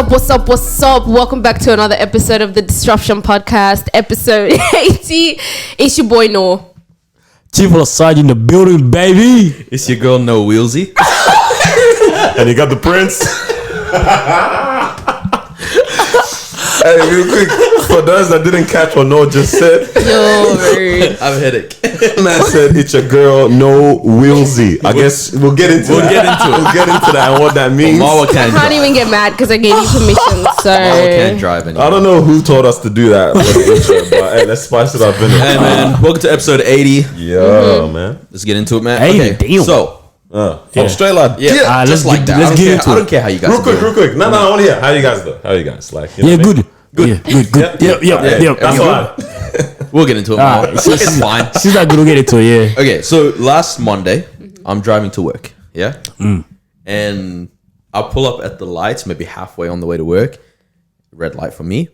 What's up? Welcome back to another episode of the Disruption Podcast, episode 80. It's your boy Noor. Chief Roadside in the building, baby. It's your girl No Weezy. And you got the prince. Hey, real quick, for those that didn't catch what Noor just said, Yo, I have a headache. man said it's your girl No Weezy. I guess we'll get into that and what that means. Marwa can't I can't even get mad because I gave you permission. Marwa can't So drive anymore. I don't know who told us to do that, but hey, let's spice it up. Hey man, welcome to episode 80. Yeah, man. Let's get into it, man. 80, damn. So, Straight lad. yeah, let's just like get- that. let's get into I it. don't care how you guys Real are quick. doing. No, I want to hear. How you guys though? How you guys? Like, you know Yeah, what I mean? good. Yeah, good. Yep. That's all. We'll get into it. Ah, Marwa. It's fine. She's not gonna get into it, yeah. Okay, so last Monday, I'm driving to work, yeah? And I pull up at the lights, maybe halfway on the way to work. Red light for me.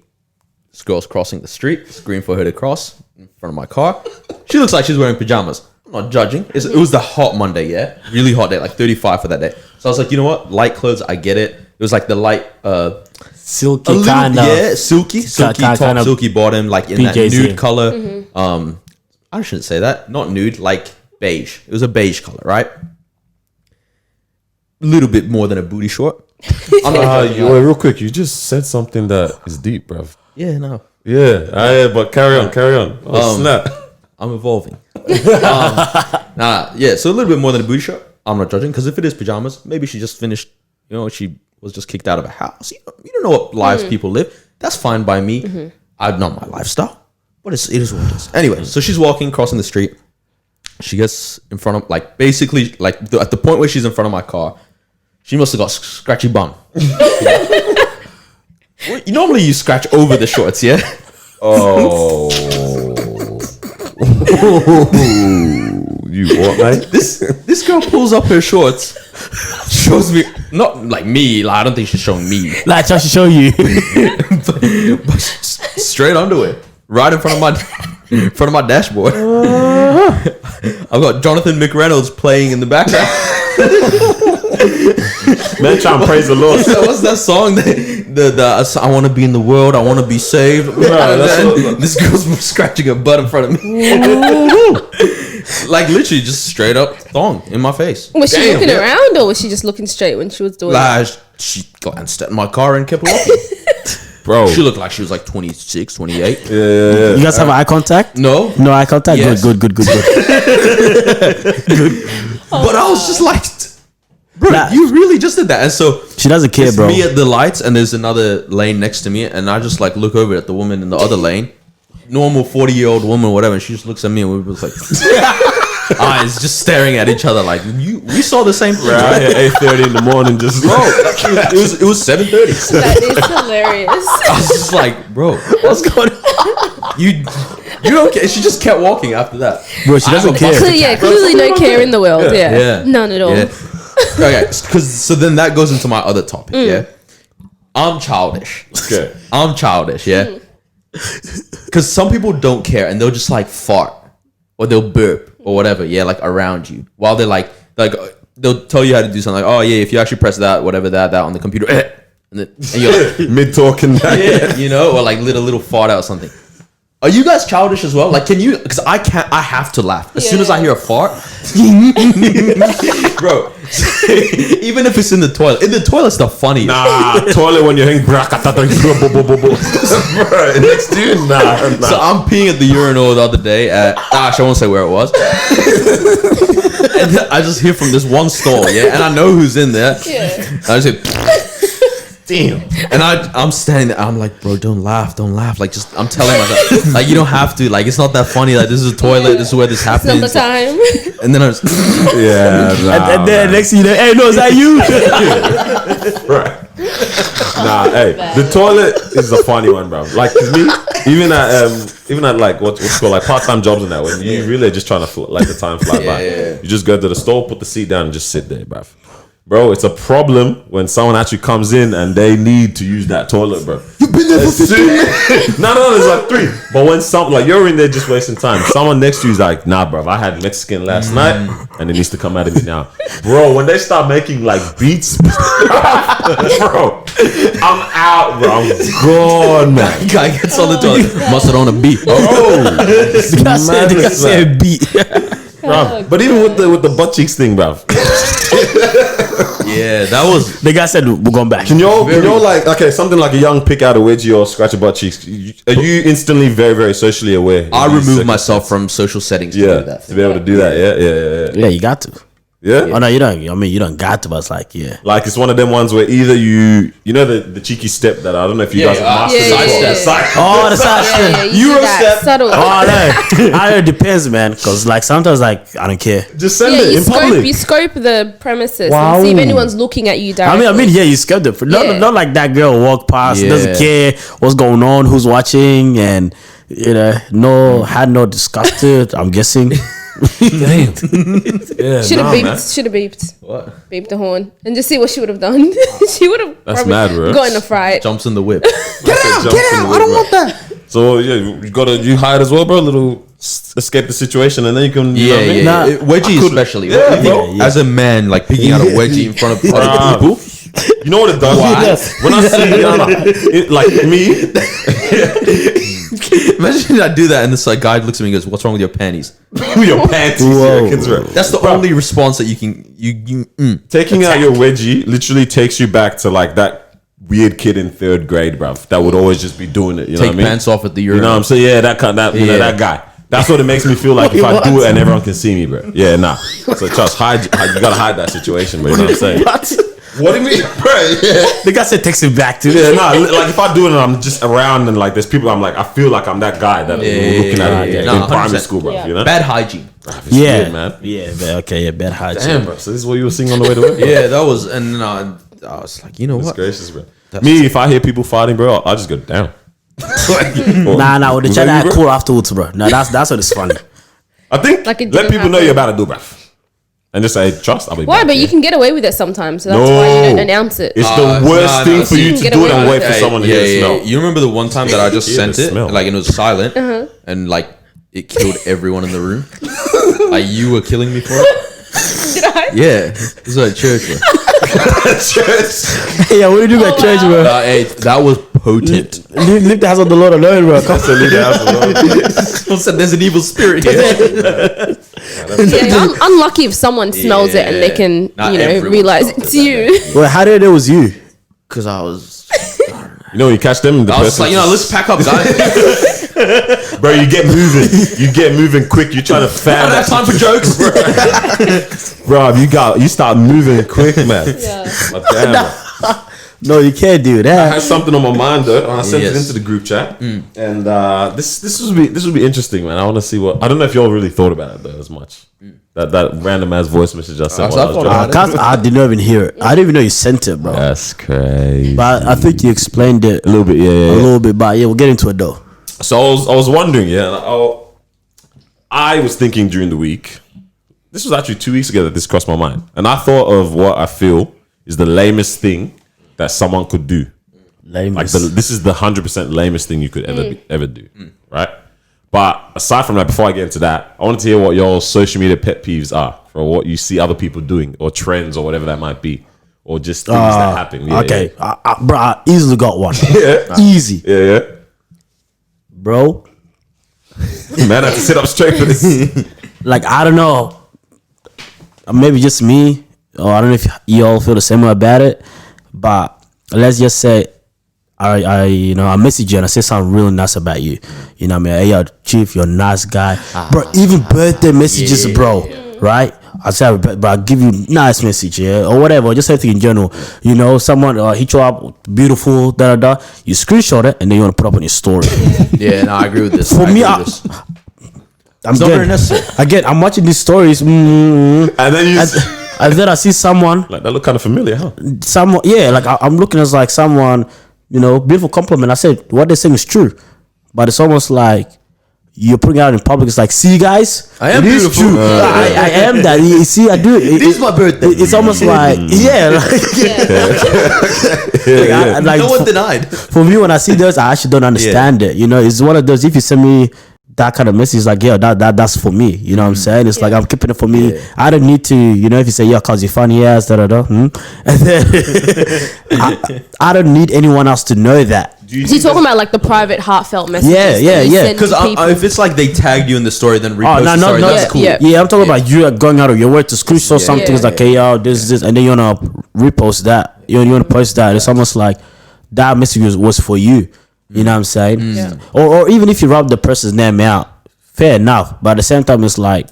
This girl's crossing the street. It's green for her to cross in front of my car. She looks like she's wearing pajamas. I'm not judging. It was the hot Monday, yeah? Really hot day, like 35 for that day. So I was like, you know what? Light clothes, I get it. It was like the light... Silky kind of. Yeah, silky top, kind of silky bottom, like in that PJs, nude yeah. color. I shouldn't say that. Not nude, like beige. It was a beige color, right? A little bit more than a booty short. I'm not Real quick, you just said something that is deep, bruv. yeah, no. Yeah, but carry on. Oh, snap. I'm evolving. Yeah, so a little bit more than a booty short. I'm not judging, because if it is pajamas, maybe she just finished, she was just kicked out of a house. You don't know what lives people live. That's fine by me. I'm not my lifestyle, but it is what it is. Anyway, so she's walking, crossing the street. She gets in front of, like, basically, like, at the point where she's in front of my car, she must have got scratchy bum. Normally you scratch over the shorts, yeah? Oh. You what, mate? This girl pulls up her shorts, shows me, not like me, like, I don't think she's showing me, Like, I should show you. but straight underwear, right in front of my dashboard. I've got Jonathan McReynolds playing in the background. Man, try and praise the Lord. What's that song? The I want to be in the world, I want to be saved. This girl's scratching her butt in front of me. Like literally just straight up thong in my face. was she looking around or was she just looking straight when she was doing it? She glanced at my car and kept walking. Bro. She looked like she was like 26, 28. Yeah. You guys have eye contact? No, Eye contact? Yes. Good. But I was just like, bro, Nah. you really just did that. And so She doesn't care, it's bro. me at the lights and there's another lane next to me, and I just like look over at the woman in the other lane, normal 40-year-old woman, whatever, and she just looks at me and we was like eyes just staring at each other like we saw the same thing, Right right? here, 8:30 in the morning, just Bro, it was 7:30. That is hilarious. I was just like, bro, what's going on? You don't care. She just kept walking after that. Bro, she doesn't care. Clearly no care in the world. Yeah. Yeah. None at all. Yeah. Okay, so then that goes into my other topic. Yeah, I'm childish. Okay. I'm childish. Yeah, because some people don't care and they'll just like fart or they'll burp or whatever. Yeah, like around you while they're like they'll tell you how to do something. Like, oh yeah, if you actually press that, whatever that on the computer, and you're like, mid talking. yeah, or like let a little fart out or something. Are you guys childish as well? Like, can you? Because I can't. I have to laugh as soon as I hear a fart, bro. Even if it's in the toilet. In the toilet's the funny. Nah, toilet when you hang next to you. Nah. So I'm peeing at the urinal the other day at. I won't say where it was. And I just hear from this one stall, yeah, and I know who's in there. Yeah. I just hear, damn. And I'm standing there. I'm like, bro, don't laugh. Like, just I'm telling myself, like, you don't have to. Like, it's not that funny. Like, this is a toilet. This is where this happens. It's not the time. And then I was, And then next thing you know, hey, no, is that you? Right. Nah, hey, the toilet is a funny one, bro. Like, 'cause me, even at like what's called like part-time jobs and that, when you really just trying to let the time fly by, you just go to the store, put the seat down, and just sit there, bro. Bro, it's a problem when someone actually comes in and they need to use that toilet, bro. You've been there for 15 No, there's like 3. But when you're in there just wasting time. Someone next to you is like, nah, bro, I had Mexican last night and it needs to come out of me now. Bro, when they start making like beats, bro, I'm out, bro. I'm gone, man. Guy gets on the toilet, mustard on a beat. The guy said beat. Bro, but even with the butt cheeks thing, bro. Yeah, that was. The guy said we're going back. Can you like, okay, something like a young pick out a wedgie or scratch a butt cheeks? Are you instantly very, very socially aware? I remove myself from social settings to do that. To be able to do that, yeah. Yeah, you got to. Yeah. Oh no, you don't. I mean, you don't got to. But it's like, yeah. Like it's one of them ones where either you know the cheeky step that I don't know if you guys have mastered. Oh, the side step. Euro step. Subtle. Oh, no. I know it depends, man. Because like sometimes, like I don't care. Just send it in public. You scope the premises Wow. and see if anyone's looking at you directly. I mean, yeah, you scope it. Not like that girl walk past, doesn't care what's going on, who's watching, and had no disgusted. I'm guessing. Damn. Should have beeped. What? Beeped the horn and just see what she would have done. She would have. That's mad, bro. Got in a fright. Jumps in the whip. Get out! I don't want that. So yeah, you hide as well, bro. Little escape the situation, and then you can. Wedgie especially. Yeah, bro. As a man, like picking out a wedgie in front of other people. You know what it does? When I see like me. Imagine I do that and this guy looks at me and goes, "What's wrong with your panties?" Your panties. Yeah, that's the only response that you can. Taking out your wedgie literally takes you back to like that weird kid in 3rd grade, bruv. That would always just be doing it. You know what I mean? Pants off at the urinal. You know what I'm saying? Yeah, that guy. That's what it makes me feel like if I do it and everyone can see me, bro. Yeah, nah. So trust, hide. You gotta hide that situation, bro. You know what I'm saying? What do you mean, bro? Yeah. The guy said text him back to. Yeah, like if I do it and I'm just around and like there's people, I'm like I feel like I'm that guy that looking at me in primary school, bro. You know? Bad hygiene. Weird, man. Yeah, bad hygiene. Damn, bro. So this is what you were seeing on the way to work? Yeah, that was, and I was like, you know what? Gracious, bro. Me, if I hear people fighting, bro, I'll just go down. Nah, with the chat that cool afterwards, bro. No, that's what it's funny. I think Like it let didn't people know happen. you're about to do, bro. And just say, trust, I'll be Why? back. But you can get away with it sometimes. So that's why you don't announce it. It's the worst thing for So you you can to get do it away and with wait for it. someone to hear the smell. You remember the one time that I just Hear sent the it, smell. like, and it was silent, and like it killed everyone in the room. Like you were killing me for it. Did I? Yeah, it was at church, bro. Church. Yeah, what do you do at church, bro? Hey, that was potent. Leave the house of the Lord alone, bro. Come So leave the house alone. Someone said there's an evil spirit here. Yeah, I'm unlucky if someone smells it and they can, Not you know, everyone realize smelt it's it you. Well, how did it was you? Because I was You know, you catch them. I was just like, let's pack up, guys. bro, you get moving. You get moving quick. You're trying to I don't have time for jokes, bro. bro. You start moving quick, man. Yeah. But damn, bro. No, you can't do I that. had something on my mind though, and I sent it Yes. into the group chat. And this would be interesting, man. I want to see what. I don't know if y'all really thought about it though as much. That random ass voice message I sent. while I was driving. I didn't even hear it. I didn't even know you sent it, bro. That's crazy. But I think you explained it a little bit, a little bit. But yeah, we'll get into it though. So I was wondering, I was thinking during the week. This was actually 2 weeks ago that this crossed my mind, and I thought of what I feel is the lamest thing that someone could do. Lamest. Like this is the 100% lamest thing you could ever do, right? But aside from that, before I get into that, I wanted to hear what your social media pet peeves are, or what you see other people doing, or trends, or whatever that might be, or just things that happen. Yeah, okay, bro, I easily got one. Yeah. Easy, Yeah, bro. Man, I have to sit up straight for this. Like I don't know, maybe just me, or I don't know if you all feel the same way about it. But let's just say I message you and I say something really nice about you. You know what I mean? Hey, yo, Chief, you're a nice guy. Bro, even birthday messages, bro, right? I say, but I give you nice message, yeah, or whatever, just anything in general. You know, someone hit you up, beautiful, you screenshot it and then you want to put up on your story. Yeah, no, I agree with this. For me, I'm not very necessary. Again, I'm watching these stories, And then you and then I see someone, like that look kind of familiar, huh? someone, yeah, like I'm looking as like someone, you know, beautiful compliment. I said what they're saying is true, but it's almost like you're putting out in public. It's like, see, guys, I am it is beautiful. true. I am that. You see, I do. It is my birthday. It's almost like, No one denied. For me, when I see those, I actually don't understand it. You know, it's one of those. If you send me that kind of message, it's like, yeah, that's for me. You know what I'm saying? It's like, I'm keeping it for me. I don't need to, you know, if you say, yeah, cause you're funny ass, and then I don't need anyone else to know that. So you're talking about like the private, heartfelt messages? Yeah. Because if it's like they tagged you in the story, then repost the story. That's cool. Yeah, I'm talking about you going out of your way to screenshot something. It's like, hey, yo, this, and then you wanna repost that. You wanna post that. It's almost like that message was for you. You know what I'm saying? Yeah. Or even if you rub the person's name out, fair enough. But at the same time, it's like,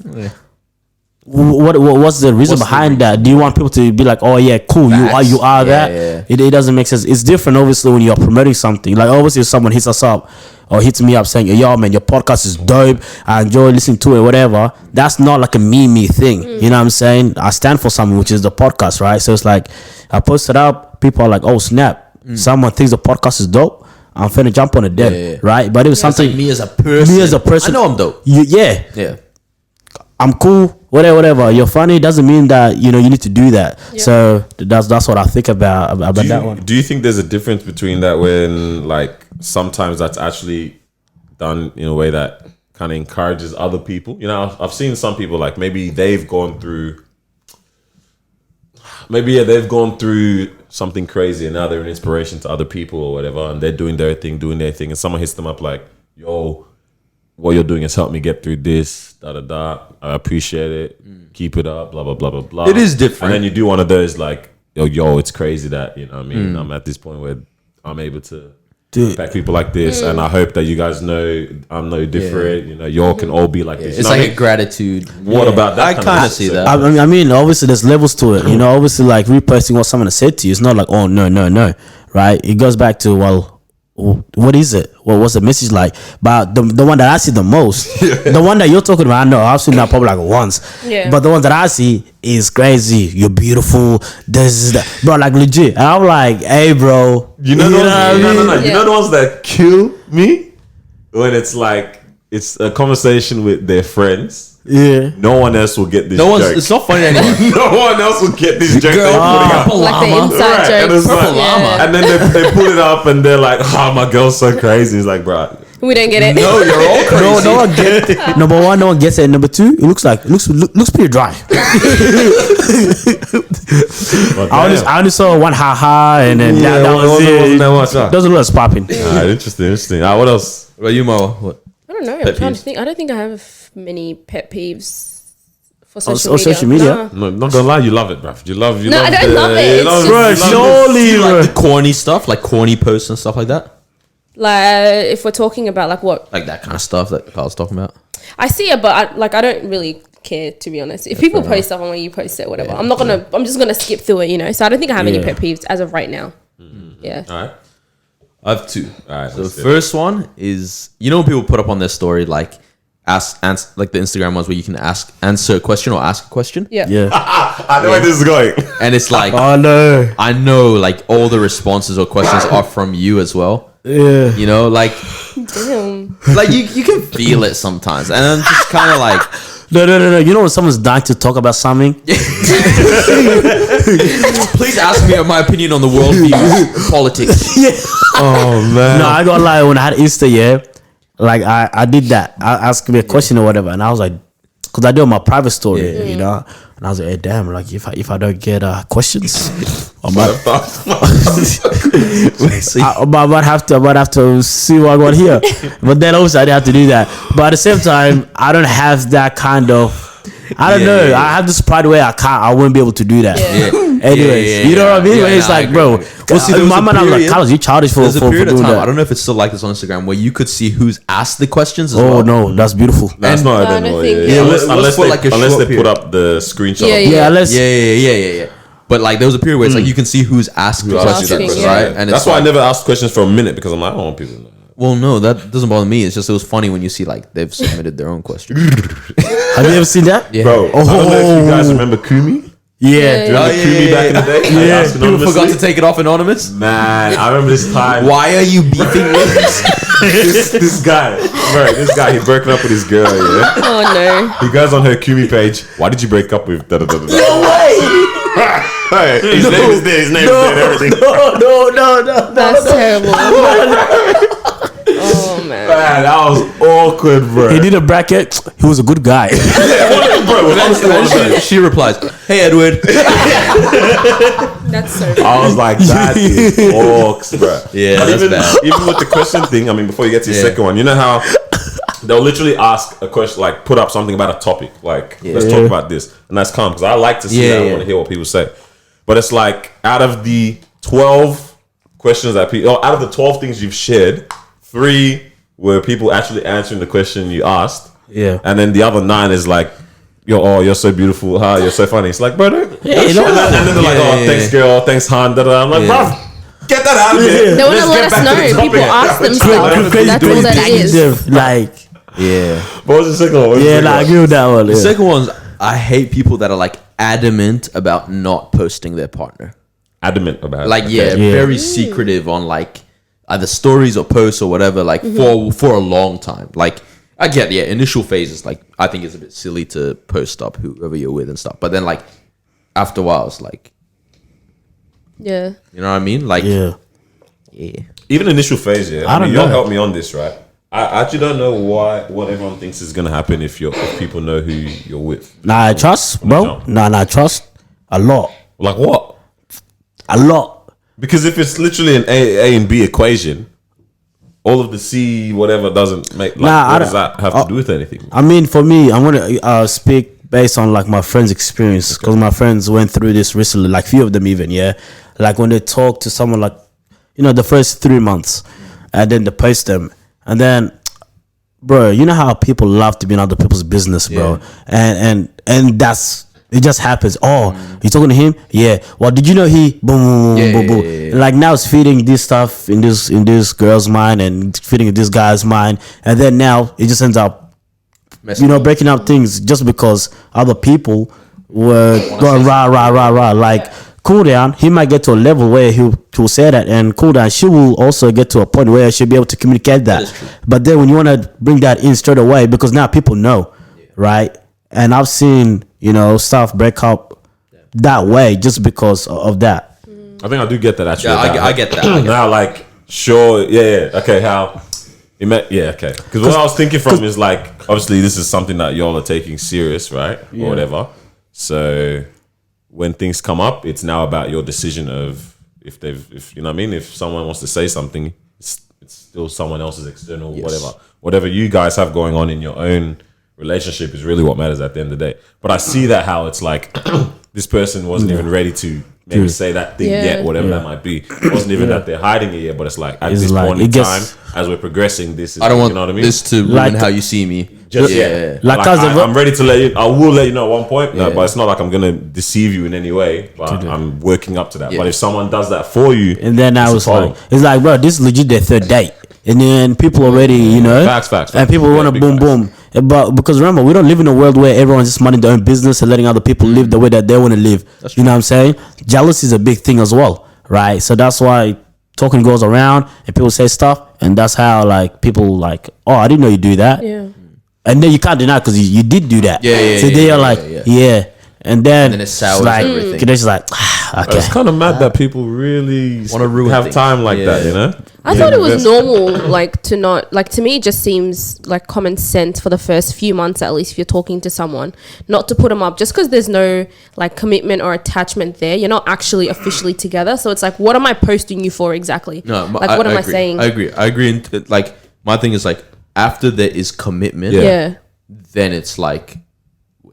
what's the reason behind that? Do you want people to be like, oh yeah, cool, you are that? Yeah. It doesn't make sense. It's different, obviously, when you're promoting something. Like, obviously, if someone hits us up or hits me up saying, yo, man, your podcast is dope, I enjoy listening to it, whatever. That's not like a me thing. You know what I'm saying? I stand for something, which is the podcast, right? So it's like, I post it up, people are like, oh snap, someone thinks the podcast is dope. I'm finna jump on it then, right? But it was something. Like me as a person. I know I'm dope. Yeah. I'm cool. Whatever. You're funny. Doesn't mean that you need to do that. Yeah. So that's what I think about that one. Do you think there's a difference between that when like sometimes that's actually done in a way that kind of encourages other people? You know, I've seen some people like maybe they've gone through something crazy and now they're an inspiration to other people or whatever, and they're doing their thing, and someone hits them up like, yo, what you're doing has helped me get through this, I appreciate it, keep it up, blah blah blah blah blah. It is different. And then you do one of those like, yo, it's crazy that, you know what I mean, I'm at this point where I'm able to impact people like this, and I hope that you guys know I'm no different. You know, y'all can all be like this. It's like a gratitude. What about that? I kind of see that. I mean, obviously there's levels to it. You know, obviously like reposting what someone has said to you. It's not like, oh no, right? It goes back to, well, what is it? What's the message like? But the one that I see the most, the one that you're talking about, I know I've seen that probably like once. Yeah. But the one that I see is crazy. You're beautiful. This is that, bro. Like legit. And I'm like, hey, bro. You know what I mean? No. You know the ones that kill me when it's like it's a conversation with their friends. Yeah. No one else will get this joke. It's not funny anymore. No one else will get this joke. Like the inside jokes. And then they pull it up and they're like, oh, my girl's so crazy. It's like, bro, we don't get it. No, you're all crazy. No one gets it. Number one, no one gets it. Number two, it looks pretty dry. I only saw one and then that was it. Doesn't look popping. Interesting. What else? What about you, Mo? What? I don't know. I'm trying to think. I don't think I have many pet peeves for social media. No, not gonna lie, you love it, bruv. I don't love it. Surely, like the corny stuff, like corny posts and stuff like that. Like if we're talking about like what, like that kind of stuff that I was talking about. I see it, but I don't really care, to be honest. If people post stuff, I'm like, you post it, whatever. I'm just gonna skip through it, So I don't think I have any pet peeves as of right now. Yeah. All right. I have two. All right. So the first one is, when people put up on their story like answer, like the Instagram ones where you can answer a question or ask a question. Yeah. I know where this is going. And it's like, oh no, I know like all the responses or questions are from you as well. Yeah. Like, damn. Like you can feel it sometimes, and I'm just kind of like. No. You know when someone's dying to talk about something? Please ask me my opinion on the world views, politics. Yeah. Oh, man. No, I gotta lie. When I had Insta, like I did that. I asked me a question or whatever, and I was like, because I do my private story, and I was like, hey, damn, like if I don't get questions, I might have to see what I got here. But then also I didn't have to do that. But at the same time, I don't have that kind of. I don't know. I have this pride where I wouldn't be able to do that. Anyways, you know what I mean? It's like, I bro, what's the my man? I'm like, Carlos, you childish for There's a period of doing time. that. I don't know if it's still like this on Instagram where you could see who's asked the questions. As well. Oh no, that's beautiful. That's not I anymore. don't think- Unless they put up the screenshot. Yeah. But like there was a period where it's like you can see who's asked the questions, right? And that's why I never asked questions for a minute because I'm like, I don't want people to know. Well, no, that doesn't bother me. It's just it was funny when you see like they've submitted their own question. Have you ever seen that? Yeah. Bro, I don't know if you guys remember Kumi. Yeah. Do you remember Kumi back in the day? Yeah. Ask People forgot anonymously? to take it off anonymous. Man, I remember this time. Why are you beefing with This guy, he broke up with his girl. Yeah, Oh no. he goes on her Kumi page. Why did you break up with? Da, da, da, da, da. No way! Hey, his name is there. His name is there. And everything. No. That's terrible. Oh man. Man, that was awkward, bro. He did a bracket. He was a good guy. Bro, honestly, She replies, "Hey Edward." That's so. I was like, that is orcs, bro. Yeah, But that's bad. even with the question thing, I mean, before you get to your second one, you know how they'll literally ask a question, like put up something about a topic, like let's talk about this, and that's calm because I like to see that. I want to hear what people say, but it's like out of the 12 questions that people, out of the 12 things you've shared, 3 were people actually answering the question you asked, and then the other 9 is like, you're so beautiful, you're so funny. It's like, bro, and then they're like, thanks girl, thanks Han, I'm like, bro, get that out of here. They want to let us know. People ask themselves. That's all that is. Like, What was the second one? I agree with that one. The second one's, I hate people that are like adamant about not posting their partner. Adamant about it. Like, very secretive on like either stories or posts or whatever, like for a long time. Like, I get, initial phases, like, I think it's a bit silly to post up whoever you're with and stuff. But then, like, after a while, it's like, Yeah. you know what I mean? Like, Even initial phase, I don't you'll know. help me on this, right? I actually don't know what everyone thinks is gonna happen if people know who you're with. Nah, I trust, bro. Nah, trust a lot. Like what? A lot. Because if it's literally an A and B equation, all of the C whatever doesn't make. Like, Nah, what does that have to do with anything? I mean, for me, I'm gonna speak based on like my friends' experience because my friends went through this recently. Like few of them even, like when they talk to someone, like the first 3 months, and then they post them, and then, bro, you know how people love to be in other people's business, bro, and that's. It just happens. Oh, you talking to him? Yeah. Well, did you know he? Boom, boom, boom. Yeah. Like now it's feeding this stuff in this girl's mind and feeding in this guy's mind, and then now it just ends up, breaking up things just because other people were going rah. Like, cool down. He might get to a level where he'll say that, and cool down. She will also get to a point where she'll be able to communicate that. But then when you want to bring that in straight away, because now people know, right? And I've seen, stuff break up that way just because of that. I think I do get that actually. Yeah, I get that. Now, like, sure, okay, how? Okay. Because what I was thinking from is like, obviously, this is something that y'all are taking serious, right, or whatever. So when things come up, it's now about your decision of if you know what I mean. If someone wants to say something, it's still someone else's external whatever you guys have going on in your own relationship is really what matters at the end of the day. But I see that how it's like this person wasn't even ready to maybe say that thing yet, whatever that might be. It wasn't even that they're hiding it yet, but it's like at this point in time, as we're progressing, this is, I don't want you know what I mean? this to ruin how you see me. Just Like, I'm ready to let you. I will let you know at one point, but it's not like I'm gonna deceive you in any way. But I'm working up to that. But if someone does that for you, and then I was like, it's like, bro, this is legit their third date. And then people already, facts. And people want to boom. But because remember, we don't live in a world where everyone's just minding their own business and letting other people live the way that they want to live. You know what I'm saying? Jealousy is a big thing as well, right? So that's why talking goes around and people say stuff, and that's how like people like, oh, I didn't know you do that. Yeah. And then you can't deny because you did do that. So they are like, And then it sours like, everything. Kadesh is like, okay. it's kind of mad that people really Wanna ruin have things. time like that, you know? I thought it was normal, like to not, like to me it just seems like common sense for the first few months at least if you're talking to someone, not to put them up just because there's no like commitment or attachment there. You're not actually officially together. So it's like, what am I posting you for exactly? No, like what am I saying? I agree. And like my thing is like after there is commitment, then it's like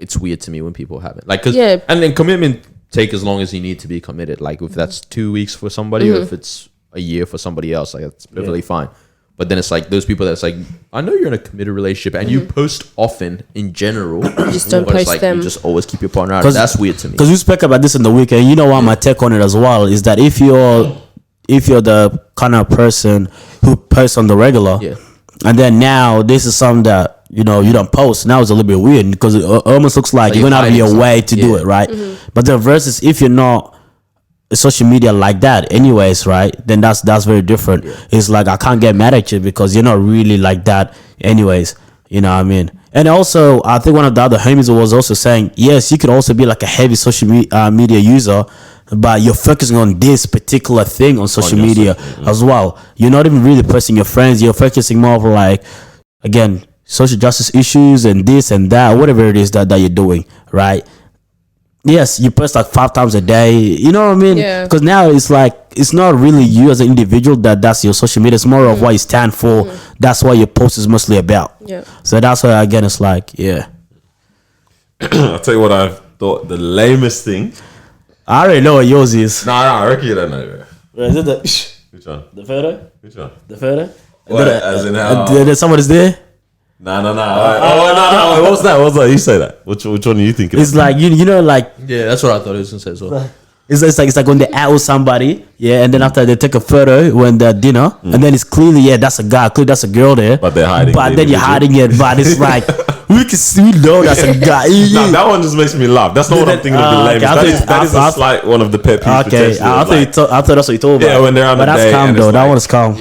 it's weird to me when people have it. Like, and then commitment take as long as you need to be committed. Like if that's 2 weeks for somebody, or if it's a year for somebody else, like that's perfectly fine. But then it's like those people that's like, I know you're in a committed relationship and you post often in general. You just don't post like, them. You just always keep your partner out. That's weird to me. Because we spoke about this in the weekend. You know what my take on it as well is that if you're the kind of person who posts on the regular, and then now this is something that you don't post. Now it's a little bit weird because it almost looks like you're going out of your way to do it, right? But the versus, if you're not social media like that anyways, right, then that's very different. It's like I can't get mad at you because you're not really like that anyways, you know what I mean? And also I think one of the other homies was also saying, yes, you could also be like a heavy social media user, but you're focusing on this particular thing on social media as well. You're not even really posting your friends, you're focusing more of like, again, social justice issues and this and that, whatever it is that you're doing, right? Yes, you post like 5 times a day. You know what I mean? Yeah. Because now it's like it's not really you as an individual that's your social media. It's more of what you stand for. That's what your post is mostly about. Yeah. So that's why again it's like I'll tell you what I thought the lamest thing. I already know what yours is. Nah, I reckon you don't know. Bro. Is it the Which one? photo? Which one? The photo? What, as in how? Someone is there. No. No. What was that? You say that. Which one are you thinking? It's like you know like Yeah, that's what I thought it was gonna say as well. it's like when they out with somebody, and then after they take a photo when they're at dinner, and then it's clearly that's a guy, clearly that's a girl there, But they're hiding. But then you're hiding it, but it's like we know that's a guy. Nah, that one just makes me laugh. That's not what I'm thinking of the lamest. okay, That is a slight one of the pet peeves. Okay, I thought that's what you told about. Yeah, when they're on but the that's day calm and though. it's That like- one is calm.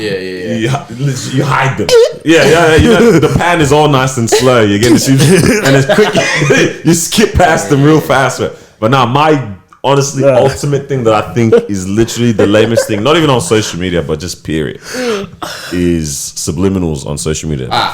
You hide them. Yeah. You know, the pan is all nice and slow. You get the and it's quick. You skip past them real fast. But now my honestly ultimate thing that I think is literally the lamest thing, not even on social media, but just period, is subliminals on social media. Like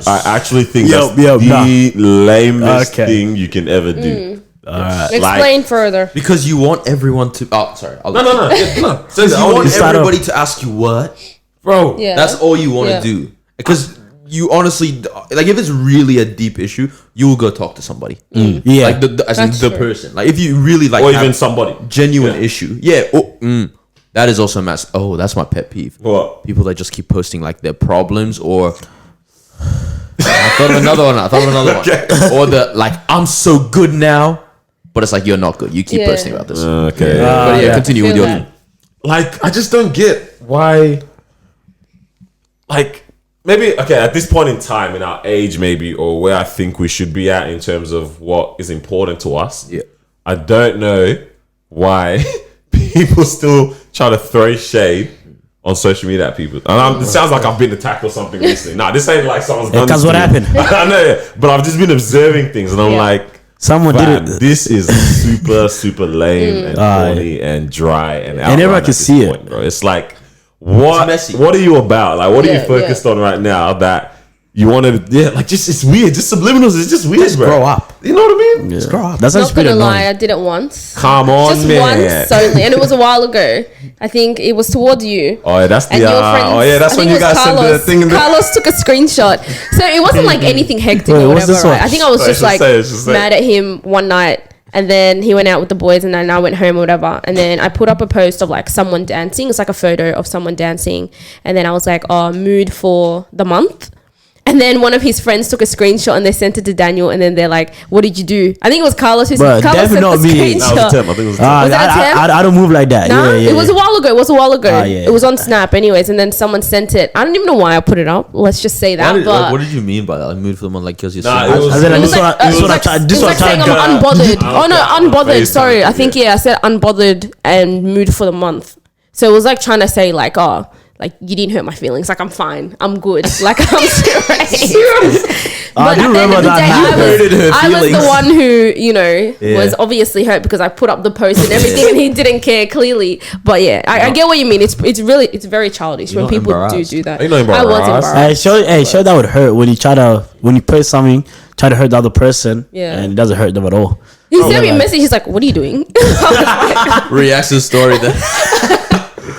I actually think that's the lamest thing you can ever do. Explain further. Because you want everyone to. Oh, sorry. No. So you want everybody to ask you what, Bro. Yeah. that's all you want to do. Because you honestly, like, if it's really a deep issue, you will go talk to somebody. Yeah, Like as in That's the true. person. Like if you really like, Or have even somebody. genuine issue. Yeah. That is also mass. Oh, that's my pet peeve. What? People that just keep posting like their problems or. I thought of another one. Okay. Or the like, I'm so good now, but it's like you're not good. You keep posting about this. Okay. But yeah, continue with Feel your. that. Like I just don't get why. Like maybe at this point in time in our age, maybe, or where I think we should be at in terms of what is important to us. Yeah. I don't know why people still try to throw shade on social media at people. And it sounds like I've been attacked or something recently. Nah, this ain't like someone's done because this what to me. happened? I know, yeah, but I've just been observing things, and I'm like, Someone fam, did it. this is super lame and corny and dry and everyone outright can at this see it. point, bro. It's like, what? messy. What are you about? Like, what are you Yeah, focused on right now that you want to? Yeah, like just it's weird. Just subliminals is just weird, bro. grow up. You know what I mean? Just grow up. That's Not actually pretty gonna lie, annoying. I did it once. Come on, Just man. once only, and it was a while ago. I think it was towards you. Oh yeah, that's the. And your friends, Oh yeah, that's I when think you it was guys sent the Carlos. thing in the. Carlos took a screenshot, so it wasn't like anything hectic Wait, or what's whatever. this one? Right? I think I was Sorry, just just like say it, just say it. mad at him one night, and then he went out with the boys, and then I went home or whatever. And then I put up a post of like someone dancing. It's like a photo of someone dancing, and then I was like, "Oh, mood for the month." And then one of his friends took a screenshot and they sent it to Daniel, and then they're like, "What did you do?" I think it was Carlos who Bruh, sent Carlos sent definitely the not me. That was a screenshot. temp. I think it was a temp. Ah, Was that a temp? I don't move like that. Nah, Yeah, it was a while ago. It was a while ago. Yeah. It was on Snap, anyways. And then someone sent it. I don't even know why I put it up. Let's just say that. but What did you mean by that? Like, mood for the month, like, because you're Nah, single? it was- And then it this was one, like, this it one, was like, this it one, was like saying I'm unbothered. Oh no, unbothered. Sorry, I think I said unbothered and mood for the month. So it was like trying to say like, oh, like you didn't hurt my feelings. Like I'm fine. I'm good. Like I'm serious. I do at the end remember of the that day, now. Hurted her I was the feelings. one who, you know, Yeah. was obviously hurt because I put up the post and everything, and he didn't care clearly. But yeah, I get what you mean. It's very childish when not people embarrassed. do that. Are you not I was embarrassed? embarrassed. Show that would hurt when you post something, try to hurt the other person, Yeah. and it doesn't hurt them at all. He sent me a message. He's like, "What are you doing?" Reacts to the story then.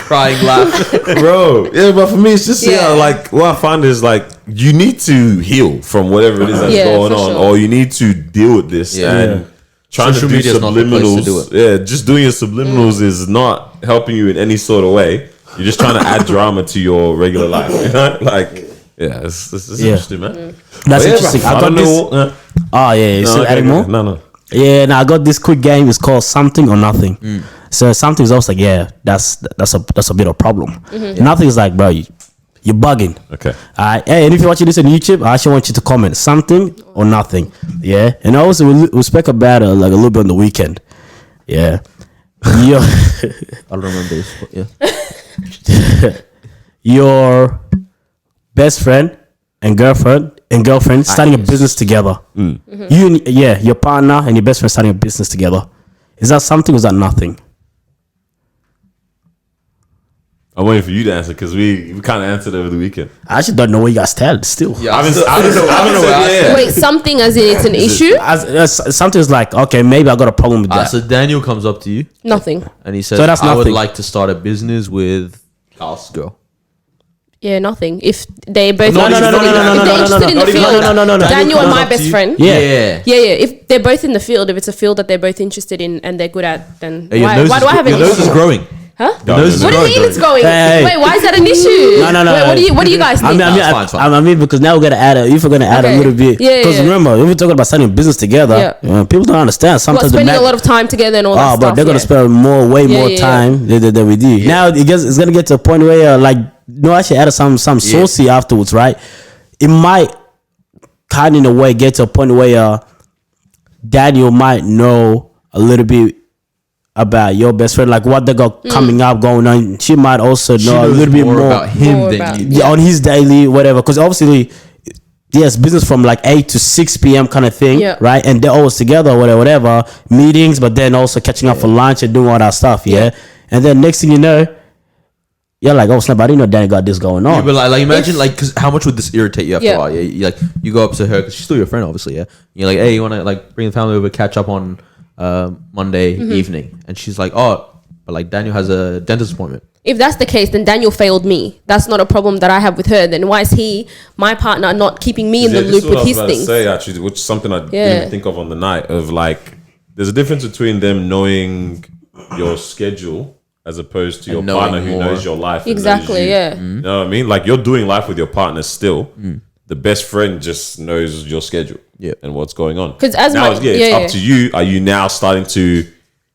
Crying laugh. Bro, yeah, but for me, it's just like what I find is like you need to heal from whatever it is that's Yeah, going for on, sure. or you need to deal with this. Yeah. And trying Social to do media is not the place to subliminals, do yeah, just doing your subliminals is not helping you in any sort of way. You're just trying to add drama to your regular life. You know? Like, yeah, it's interesting, man. That's But yeah, interesting. bro, I got don't this. know. Oh yeah, you still adding more? No. Yeah, now I got this quick game. It's called Something or Nothing. So something is also like, yeah, that's a bit of a problem. Nothing is like, bro, you're bugging. Okay. All right. Hey, and if you're watching this on YouTube, I actually want you to comment something or nothing. Yeah. And also we'll speak about it like a little bit on the weekend. Yeah. Your I don't remember this, but yeah. your best friend and girlfriend starting a business together. You and your partner and your best friend starting a business together. Is that something or is that nothing? I'm waiting for you to answer because we kind of answered over the weekend. I actually don't know where you guys stand still. Yeah, I don't know. Yeah. Wait, something as in it's an issue? Something's like, okay, maybe I got a problem with that. So Daniel comes up to you Nothing. and he says, So that's I would nothing. like to start a business with Carl's girl. Yeah, nothing. If they both No, no, no, no, no, no, if they're interested in the field, no. Daniel and comes my up to best you. friend. Yeah. Yeah. If they're both in the field, if it's a field that they're both interested in and they're good at, then Hey, your why nose do I have an your nose issue? is growing. Huh? Your nose is What do you growing. mean it's going? Hey. Wait, why is that an issue? No. Wait, what do you guys think? it's fine. I mean, because now we're gonna add if we're gonna add Okay. a little bit. Yeah, Because yeah. remember, if we're talking about starting a business together, people don't understand. Well, Sometimes spending a lot of time together and all that stuff. but they're gonna spend way more time than we do. Now it's gonna get to a point where actually add some saucy afterwards, right? It might kind of in a way get to a point where Daniel might know a little bit about your best friend, like what they got coming up, going on. She might also know a little bit more about him More than about- you. on his daily whatever. Because obviously, yes, business from like 8 to 6 p.m. kind of thing, Yeah. right? And they're always together, whatever meetings, but then also catching up for lunch and doing all that stuff, yeah. And then next thing you know, you're like, oh snap! I didn't know Danny got this going on. Yeah, but like imagine because how much would this irritate you after Yeah. a while? Yeah, you go up to her because she's still your friend, obviously. Yeah, you're like, hey, you want to like bring the family over, catch up on Monday evening, and she's like, oh, but like Daniel has a dentist appointment. If that's the case, then Daniel failed me. That's not a problem that I have with her. Then why is he, my partner, not keeping me in the loop with his things? Say actually, which is something I didn't even think of on the night of like, there's a difference between them knowing your schedule as opposed to your knowing partner who more. knows your life. and knows Exactly, you. yeah. You know what I mean? Like you're doing life with your partner still. The best friend just knows your schedule and what's going on. 'Cause as now, much- it's up to you. Are you now starting to,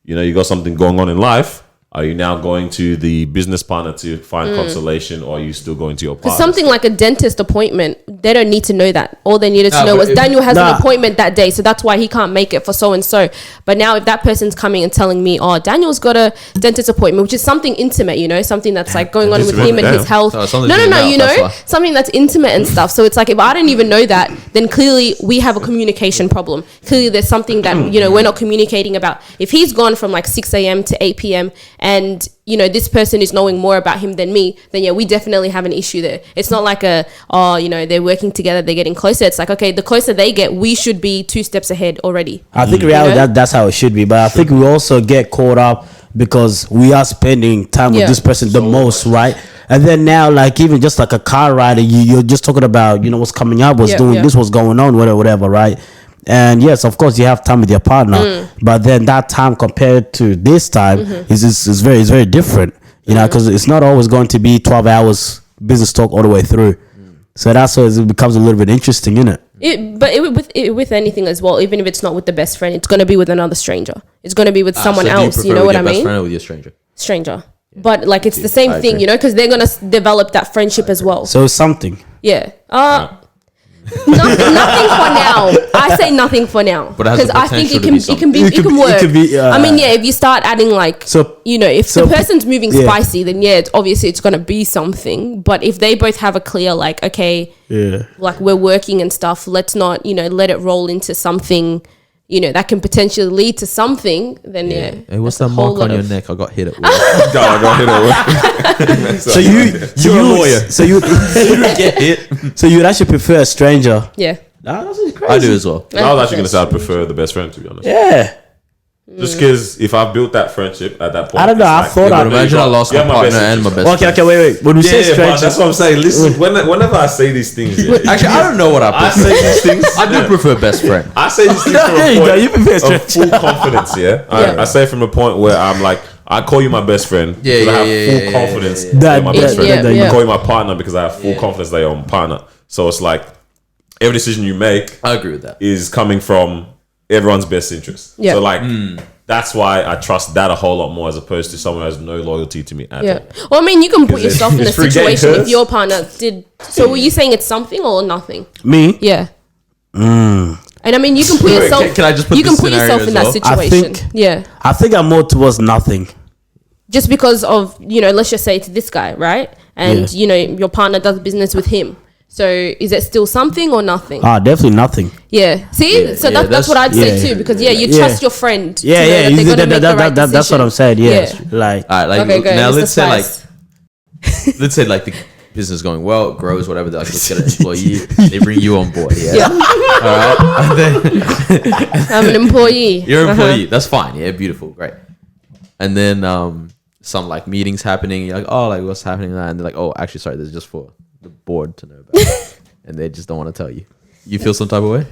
you got something going on in life? Are you now going to the business partner to find consolation, or are you still going to your partner? Something like a dentist appointment, they don't need to know that. All they needed to know but was if- Daniel has an appointment that day, so that's why he can't make it for so and so. But now, if that person's coming and telling me, "Oh, Daniel's got a dentist appointment," which is something intimate, something that's like going on with him and his health. Oh, No, something no, in no, your mouth, that's why. something that's intimate and stuff. So it's like if I don't even know that, then clearly we have a communication problem. Clearly, there's something that we're not communicating about. If he's gone from like 6 a.m. to 8 p.m. and this person is knowing more about him than me, then we definitely have an issue there. It's not like they're working together, they're getting closer. It's like, okay, the closer they get, we should be 2 steps ahead already. I think reality that's how it should be. But I think we also get caught up because we are spending time with this person the most, right? And then now, like even just like a car ride, you're just talking about what's coming up, what's doing this, what's going on, whatever, right? And yes, of course, you have time with your partner, but then that time compared to this time is very different, because it's not always going to be 12 hours business talk all the way through. So that's why it becomes a little bit interesting, isn't it? With anything as well, even if it's not with the best friend, it's going to be with another stranger. It's going to be with someone else. You know what I mean? Best friend or with your stranger? Stranger. But like it's the same thing, because they're going to develop that friendship as well. So it's something. Yeah. Nothing for now. I say nothing for now But it has the because I think it potential can to be it can work. It could be, I mean, if you start adding like, if the person's moving yeah. spicy, then it's obviously it's gonna be something. But if they both have a clear like, okay, like we're working and stuff, let's not let it roll into something. That can potentially lead to something, then Hey, what's that's that a whole mark on lot your of- neck? I got hit at work. Got hit So you're a lawyer. So you Get hit. So you would actually prefer a stranger? Yeah. That's crazy. I do as well. I was actually going to say I prefer the best friend, to be honest. Yeah. Just because if I built that friendship at that point, I don't know. I thought But imagine I lost my partner and my best friend. Okay, wait. When we say but stranger, that's what I'm saying. Listen, whenever I say these things, Actually, I don't know what I I prefer. say these things. I do prefer best friend. I say these things from There you go, you a prefer point of stranger. full confidence. Yeah, I say from a point where I'm like, I call you my best friend because I have full confidence that you're my best friend. I call you my partner because I have full confidence that you're my partner. So it's like every decision you make I agree with that. is coming from everyone's best interest. Yeah. So like That's why I trust that a whole lot more as opposed to someone who has no loyalty to me at all. Well, I mean, you can put yourself in a it's free situation game, if your partner did. So, were you saying it's something or nothing? Me? Yeah. And I mean, you can put yourself. Can I just put you can this put yourself scenario in as that well? situation. I think I'm more towards nothing. Just because of, let's just say it's this guy, right? And your partner does business with him. So is it still something or nothing? Definitely nothing. Yeah. See, so that's what I'd say too, because you trust your friend. To know that they're gonna make the right decision. That's what I'm saying. Yeah. Like, all right, like okay, go. now Mr. let's Spice. say like the business is going well, it grows, whatever. They're like, let's get an employee. They bring you on board. Yeah. All right. And then I'm an employee. you're an employee. That's fine. Yeah. Beautiful. Great. And then some like meetings happening. You're like, oh, like what's happening? And they're like, oh, actually, sorry, this is just for the board to know about. And they just don't want to tell you. You feel some type of way?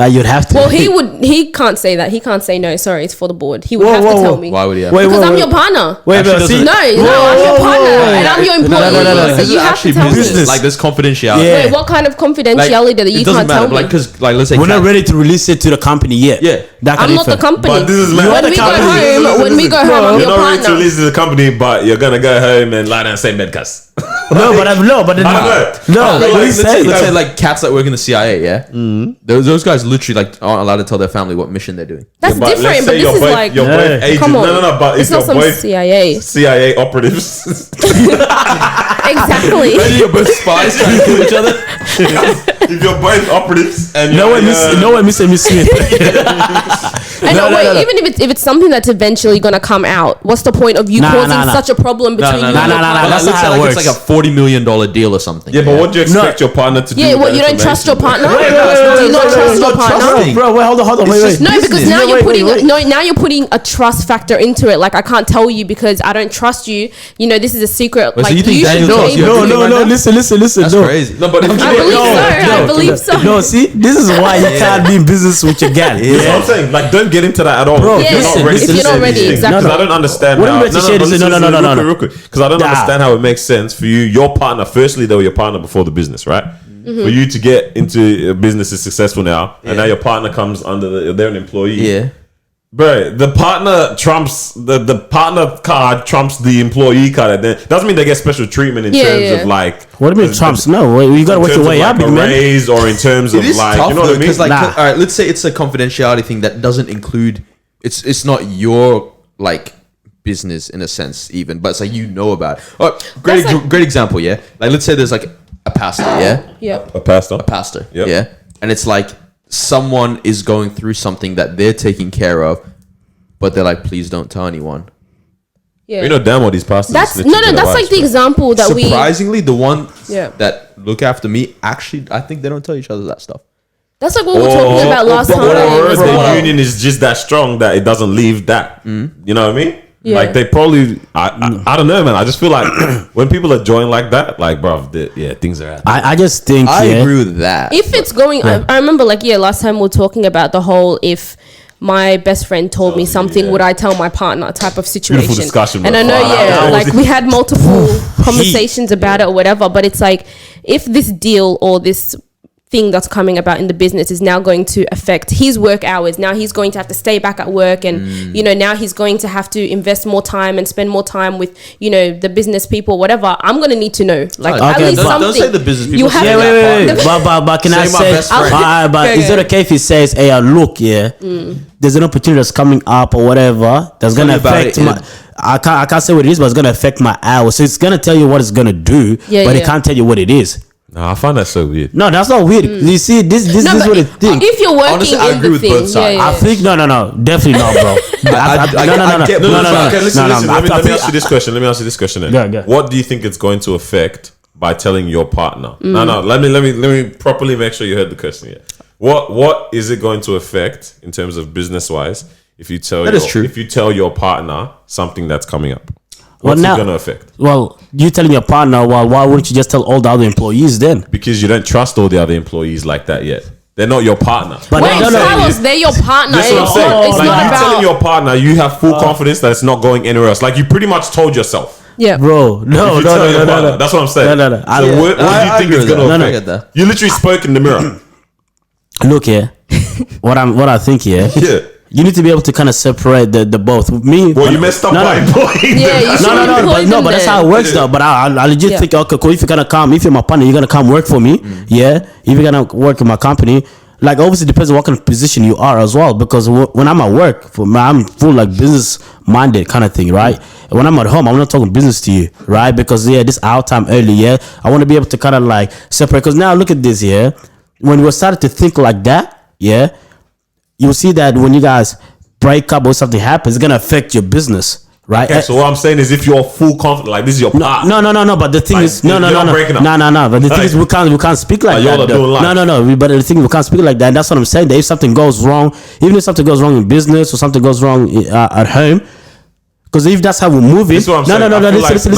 you'd have to. Well, he can't say that. He can't say no. Sorry, it's for the board. He would have to tell me. Why would he have Because I'm your partner. Wait, see, No, I'm your partner, and I'm your employee. No. So you have to tell me. business. Like there's confidentiality. Yeah. Wait, what kind of confidentiality that you it doesn't can't tell matter. me? Like, because like let's say we're not ready to release it to the company yet. Yeah. That I'm can not the differ. company. But this is When we go home, I'm You're your not ready to partner. release to the company, but you're gonna go home and lie down and say medcast. No, but let's say like cats that work in the CIA, yeah. Those guys literally like aren't allowed to tell their family what mission they're doing. That's But let's different, but say this you're is both- like, you're both agents. come on. No, but It's if not you're some both CIA. CIA operatives, Exactly. You're both spies trying to kill each other. if you're both operatives, and no one Mr. Smith. And even if it's something that's eventually gonna come out, what's the point of you causing such a problem between you and your partner? That's not Let's say how it like works. it's like a $40 million deal or something. Yeah, but what do you expect your partner to do? Yeah, with what, that you don't trust your information? partner? Do you not trust your partner? trusting. Bro, wait, hold on, wait. No, because now Wait, you're putting wait. now you're putting a trust factor into it. Like I can't tell you because I don't trust you. This is a secret. Wait, so like you think you Daniel should trusts you? know. Right now? Listen. That's no. crazy. No, but if I believe so. I believe so. No, see, this is why you can't be in business with your gal. That's what I'm saying. Like, don't get into that at all. Bro, if you're Yeah, not ready if to you're say not ready, these things. exactly. Because I don't understand What how. do you mean to say this? No. Because I don't understand how it makes sense for you, your partner. Firstly, they were your partner before the business, right? For you to get into a business is successful now, and now your partner comes under they're an employee. Yeah. Bro, the partner trumps the partner card trumps the employee card. And then doesn't mean they get special treatment in terms of like. What do you mean Trumps? No, you gotta work your way up, like big a man. raise, or in terms of It is like, tough you know what I mean? because like, Nah. all right, let's say it's a confidentiality thing that doesn't include. It's not your like business in a sense even, but it's like about it. Oh, great example, yeah. Like let's say there's like a pastor, yeah. Yeah. A pastor. Yep. Yeah, and it's like someone is going through something that they're taking care of, but they're like, please don't tell anyone. Yeah. You know damn well these pastors. That's snitching to their that's wives, like the bro. example that we. Surprisingly, the ones Yeah. that look after me actually, I think they don't tell each other that stuff. That's like what we were talking about last time. Or the Wow. union is just that strong that it doesn't leave that. You know what I mean? Yeah. Like they probably, I don't know, man. I just feel like when people are joined like that, like, bro, things are out. I just think I agree with that. If it's going, I remember last time we were talking about the whole if my best friend told me something, would I tell my partner type of situation? Beautiful discussion, and bro. I know, That was like we had multiple conversations about it or whatever, but it's like if this deal or this thing that's coming about in the business is now going to affect his work hours. Now he's going to have to stay back at work and, now he's going to have to invest more time and spend more time with, the business people, whatever. I'm going to need to know. Like, at Okay, least but- something. Don't say the business people. You have say to- that Wait. part. But can I Say my say, best friend. but is it okay if he says, hey, look, there's an opportunity that's coming up or whatever that's Tell gonna me about affect it, my. I can't say what it is, but it's gonna affect my hours. So it's gonna tell you what it's gonna do, but it can't tell you what it is. Nah, I find that so weird. No, that's not weird. You see, this is but what I think. if you're working Honestly, I in agree the with thing, both sides. I think no, definitely not, bro. I get both sides. Okay, listen. Let me ask you this question. then. Yeah. What do you think it's going to affect by telling your partner? No. Let me properly make sure you heard the question here. What is it going to affect in terms of business wise if you tell if you tell your partner something that's coming up? What's it going to affect? Well, you telling your partner, well, why wouldn't you just tell all the other employees then? Because you don't trust all the other employees like that yet. They're not your partner. But Wait, Carlos, they're your partner. That's what I'm saying. It's Like not you about. telling your partner, you have full confidence that it's not going anywhere else. Like you pretty much told yourself. Yeah. Bro, no. That's what I'm saying. No. So what do you think is going to affect? You literally spoke in the mirror. Look here. What I think here. Yeah. you need to be able to kind of separate the both. Me, Well, you messed up by employing Yeah, them. you should but that's how it works though. But I legit think, okay, cool. If you're gonna come, if you're my partner, you're gonna come work for me. Yeah. If you're gonna work in my company, like obviously depends on what kind of position you are as well. Because when I'm at work, I'm full like business minded kind of thing, right? And when I'm at home, I'm not talking business to you, right? Because this out time early, I want to be able to kind of like separate. Because now look at this, when we started to think like that, you'll see that when you guys break up or something happens, it's gonna affect your business, right? Okay, so what I'm saying is, if you're full confident, like this is your part. No. But the thing Like, is, no. you're not breaking up. No. But the thing is, we can't speak like y'all that. are doing life. No. But the thing is, we can't speak like that. And that's what I'm saying. That if something goes wrong, even if something goes wrong in business or something goes wrong at home. Because if that's how we're moving, This is what I'm saying. listen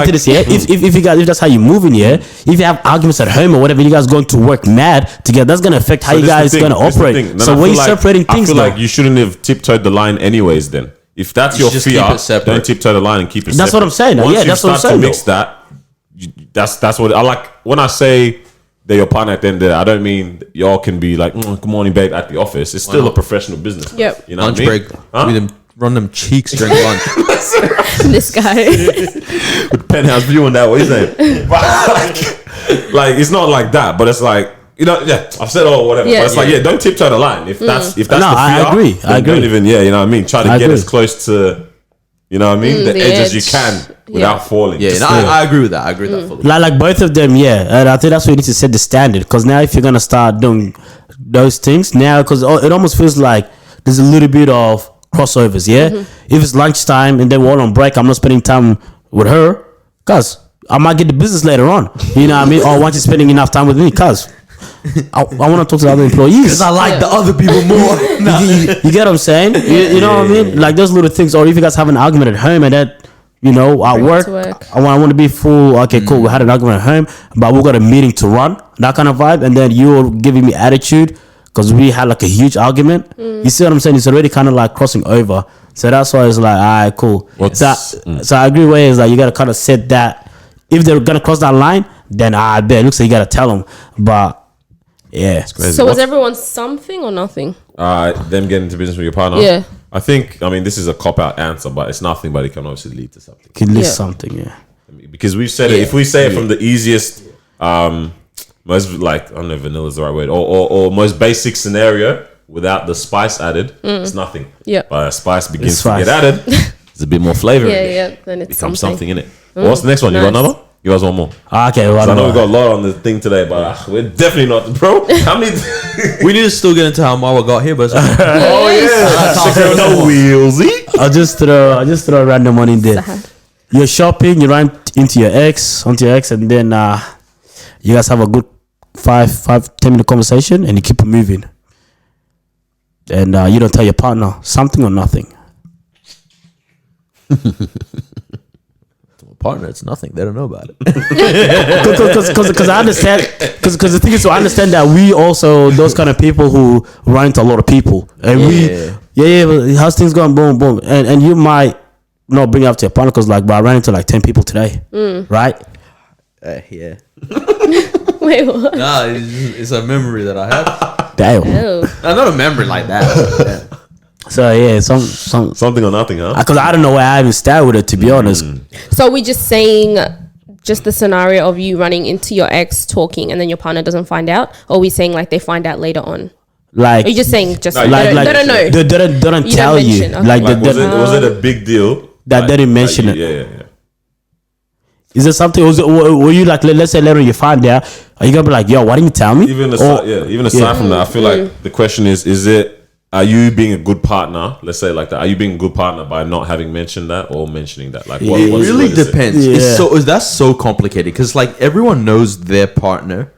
to this. If that's how you're moving, if you have arguments at home or whatever, you guys going to work mad together, that's gonna affect how you guys gonna operate. So when you're separating things, I feel like you shouldn't have tiptoed the line anyways. Then, if that's your just fear, keep it separate. don't tiptoe the line and keep it. That's separate. what I'm saying. Once Yeah, you that's what I'm start saying, to mix that, that's what I like. When I say they're your partner at the end of the day, I don't mean y'all can be like, good morning, babe, at the office. It's still a professional business. Yep. You know Lunch what I mean? break. Huh? Run them cheeks during lunch. This guy. With penthouse view on that, what you saying? like it's not like that, but it's like, I've said all whatever. Yeah. But it's like, don't tiptoe the line. If that's the fear, I agree. then don't even, you know what I mean? Try to get as close to, you know what I mean, the the edge as you edge. can without falling. Yeah, Just- I agree with that. I agree with that fully. like both of them, and I think that's where you need to set the standard. Because now, if you're gonna start doing those things now, because it almost feels like there's a little bit of crossovers. If it's lunchtime and then we're all on break, I'm not spending time with her, cause I might get the business later on. You know what I mean? Or once you're spending enough time with me, cause I want to talk to the other employees. Because I like the other people more. You get what I'm saying? You know what I mean? Like those little things. Or if you guys have an argument at home and that, at work, to work. I want to be full. Okay, cool. We had an argument at home, but we got a meeting to run. That kind of vibe. And then you're giving me attitude because we had like a huge argument. You see what I'm saying? It's already kind of like crossing over. So that's why it's like, all right, cool. So I agree with is like you got to kind of set that. If they're going to cross that line, then I bet it looks like you got to tell them. But yeah. So was everyone something or nothing? them getting into business with your partner. Yeah. I think, this is a cop-out answer, but it's nothing, but it can obviously lead to something. Can list something, yeah. Because we've said it. If we say it from the easiest, most like, I don't know if vanilla is the right word, or most basic scenario without the spice added, it's nothing. Yeah. But as spice begins It's to get spice. added, there's a bit more flavor in it. Yeah. Then it's Becomes something. something in it. What's the next one? You got Nice. another? You guys want more? Okay, well, 'Cause I know we got a lot on the thing today, but we're definitely not, bro. How many? We need to still get into how Marwa got here, but it's okay. Oh yeah, no wheelsy. I'll just throw a random one in there. You're shopping, you run onto your ex, and then you guys have a good 5-10 minute conversation, and you keep it moving. And you don't tell your partner something or nothing. partner, it's nothing. They don't know about it. Because I understand. Because the thing is, I understand that we also those kind of people who run into a lot of people, and but how's things going? Boom, boom, and you might not bring it up to your partner because like, but I ran into like 10 people today, right? Yeah. Wait, what? Nah, it's a memory that I have. Damn. Oh. Not a memory like that. Yeah. So yeah, Something or nothing, huh? because I don't know where I even start with it, to be honest. So we're just saying just the scenario of you running into your ex talking and then your partner doesn't find out, or are we saying like they find out later on? Like, Are you just saying just No, they like- don't know? They don't You tell don't you. mention, okay. Like, Like, was it a big deal? That they didn't mention it. Yeah. Is there something? Were you like, let's say later you find out, are you gonna be like, yo, why didn't you tell me? Even aside from that, I feel like the question is it? Are you being a good partner? Let's say it like that. Are you being a good partner by not having mentioned that or mentioning that? Like, It really what is it? depends. Yeah. That's so complicated because like everyone knows their partner,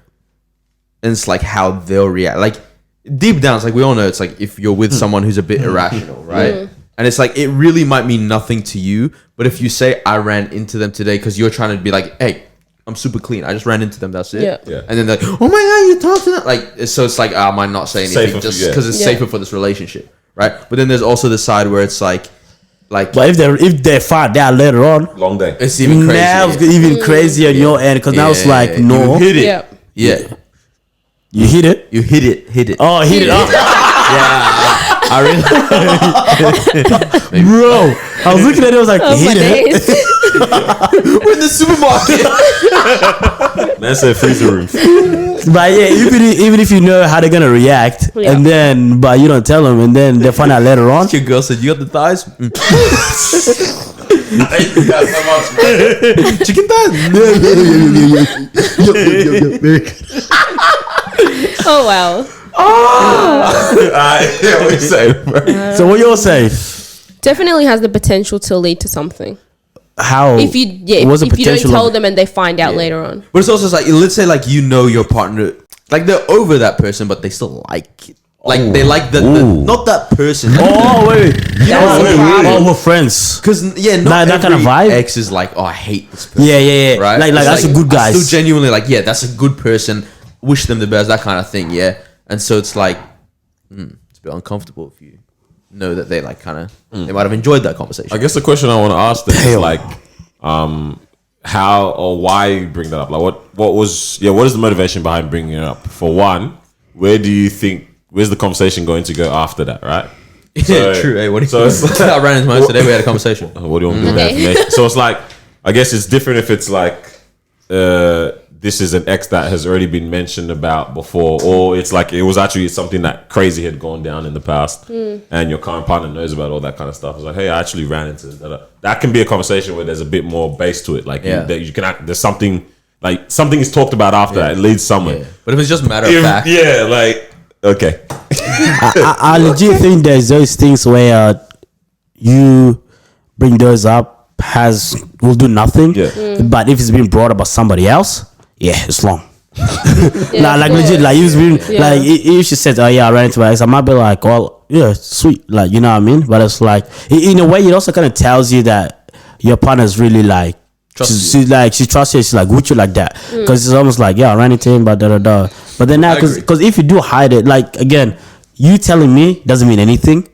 and it's like how they'll react. Like deep down, it's like we all know it's like if you're with someone who's a bit irrational, right? And it's like it really might mean nothing to you, but if you say I ran into them today because you're trying to be like, hey, I'm super clean. I just ran into them. That's it. Yeah. And then they're like, oh my god, you talked to them. Like so, it's like I might not say anything Safer for- just yeah. because it's safer for this relationship, right? But then there's also the side where it's like. But if they find out later on, Long day. It's even crazier. now it's even crazier on your end because now it's like no, You hit it. Yeah. Yeah. you hit it. You hit it. Oh, hit it. Oh. Yeah. I really, Bro, I was looking at it. I was like, Oh my hate it. days. we're in the supermarket. That's a freezer room. But yeah, even if you know how they're gonna react, Yeah. and then but you don't tell them, and then they find out later on. Your girl said, "You got the thighs? Thank you guys so much. Chicken thighs? Oh wow. Yeah, what you saying, bro? So what you'll say? Definitely has the potential to lead to something. How? If you what's the if you don't potential tell of- them and they find out later on. But it's also like, let's say like you know your partner, like they're over that person, but they still like it. Like they like the not that person. Oh wait, That's a problem. oh, we're friends. Because not That kind of every vibe? ex is like, oh, I hate this person. Yeah. Right? Like It's that's a good I guy. still genuinely like, yeah, that's a good person. Wish them the best, that kind of thing. Yeah, and so it's like, it's a bit uncomfortable if you know that they like kind of they might have enjoyed that conversation. I guess the question I want to ask them is like, how or why you bring that up? Like, what is the motivation behind bringing it up? For one, where do you think where's the conversation going to go after that? Right? Yeah, true. Hey, what do you? So I ran into mine today. We had a conversation. What do you want to do with that Okay. information? So it's like, I guess it's different if it's like, this is an ex that has already been mentioned about before, or it's like it was actually something that crazy had gone down in the past, and your current partner knows about all that kind of stuff. It's like, hey, I actually ran into that. Can be a conversation where there's a bit more base to it. Like you can act, there's something like something is talked about after that. It leads somewhere. Yeah. But if it's just matter of fact, Yeah, like okay. I legit think there's those things where you bring those up will do nothing. Yeah. But if it's been brought up by somebody else, yeah, it's long. Yeah, like of legit, course. like you've been Yeah. like if she says, "Oh yeah, I ran into my ex," I might be like, "Oh yeah, sweet," like you know what I mean. But it's like in a way, it also kind of tells you that your partner's really like. She's like she trusts you. She's like with you like that because it's almost like I ran into him, but da. But then now because if you do hide it, like again, you telling me doesn't mean anything,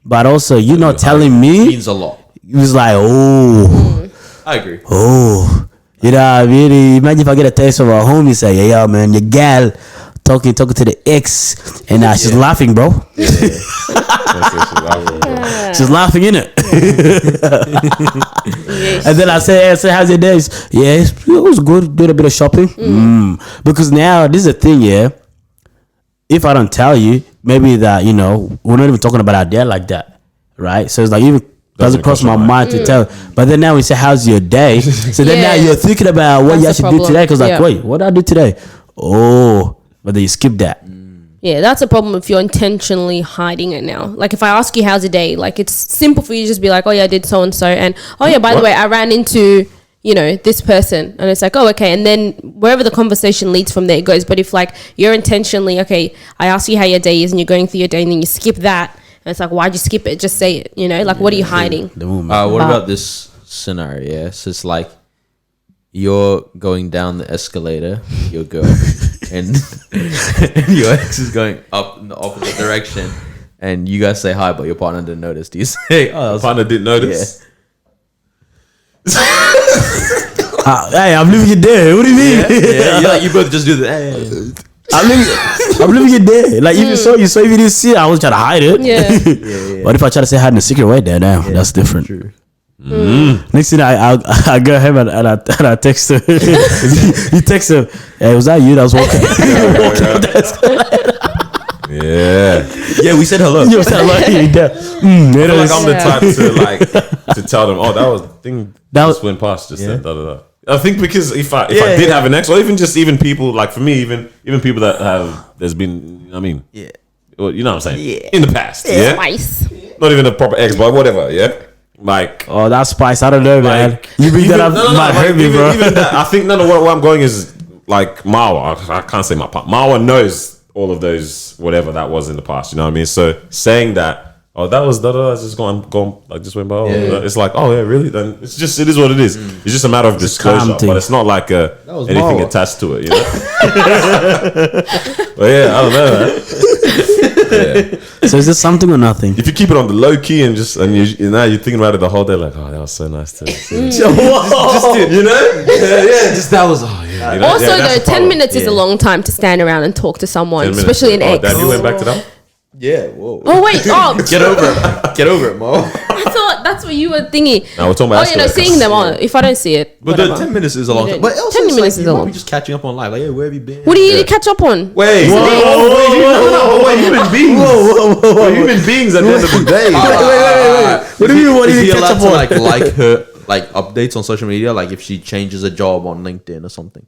but also you not telling me means a lot. it was like I agree. you know what I mean? Imagine if I get a text from a homie say, "Yeah, man, your gal talking to the ex, and she's laughing, bro. She's laughing in it." And then I say, "How's your days?" "Yeah, it was good. Did a bit of shopping." Because now this is the thing, yeah. If I don't tell you, maybe that we're not even talking about our dad like that, right? So it's like even doesn't cross my mind to tell. But then now we say, "How's your day?" So then now you're thinking about what you That's the actually do problem. today. Because like, Yeah. wait, what did I do today? Oh, but then you skip that. Yeah, that's a problem if you're intentionally hiding it now. Like if I ask you how's your day, like it's simple for you to just be like, "Oh yeah, I did so and so," and "Oh yeah, by the way, I ran into this person," and it's like, "Oh okay," and then wherever the conversation leads from there it goes. But if like you're intentionally, okay, I ask you how your day is, and you're going through your day, and then you skip that, and it's like, why'd you skip it? Just say it. Like what are you hiding? What about this scenario? Yeah, so it's like you're going down the escalator, your girl, and your ex is going up in the opposite direction, and you guys say hi, but your partner didn't notice. Do you say, "Oh, that was Partner didn't notice. Hey, I'm leaving you there. What do you mean? yeah, you both just do the. Hey. I'm leaving you there. Like if you saw if you didn't see it, I was trying to hide it. Yeah. But if I try to say hi in a secret way, then that's different. True. Next thing I go him and I text her. He texts her, "Hey, was that you that was walking?" Yeah. We said hello. You said like, I feel like I'm the Yeah. type to tell them, "Oh, that was thing that just went past." Just said, da, da, da. I think because if I did have an ex, or even people like for me, even people that there's been, well, you know what I'm saying, in the past, Spice. not even a proper ex, but whatever, like. "Oh, that's spice." I don't know, man. Like, You bring that up, might like, hurt me, bro. Even that, I think where I'm going is like Marwa. I can't say my part. Marwa knows all of those whatever that was in the past. You know what I mean? So saying that, "Oh, that was it's just gone, like just went by." It's like, oh yeah, really? Then it is what it is. It's just a matter of disclosure, calm thing. but it's not like anything Marwa. attached to it. You know? But yeah, I don't know, man. So is this something or nothing? If you keep it on the low key and now you're thinking about it the whole day, like, "Oh, that was so nice to see." Just that was You know? Also, that's though, the 10 problem. minutes is a long time to stand around and talk to someone, 10 minutes. especially an ex. Dad, you went back to that? Yeah, whoa. Oh wait, Get over it. Get over it, Mo. I thought that's what you were thinking. Now we're talking about seeing them on. If I don't see it, But the 10 minutes is a long time. But also, 10 it's minutes like, is you a might long. be just catching up on live. Like, hey, where have you been? What do you need to catch up on? Wait, wait, human beings. Whoa, human beings at the end of the day. Wait. What do you mean? What do Is you he catch allowed up to on? like her like updates on social media? Like if she changes a job on LinkedIn or something.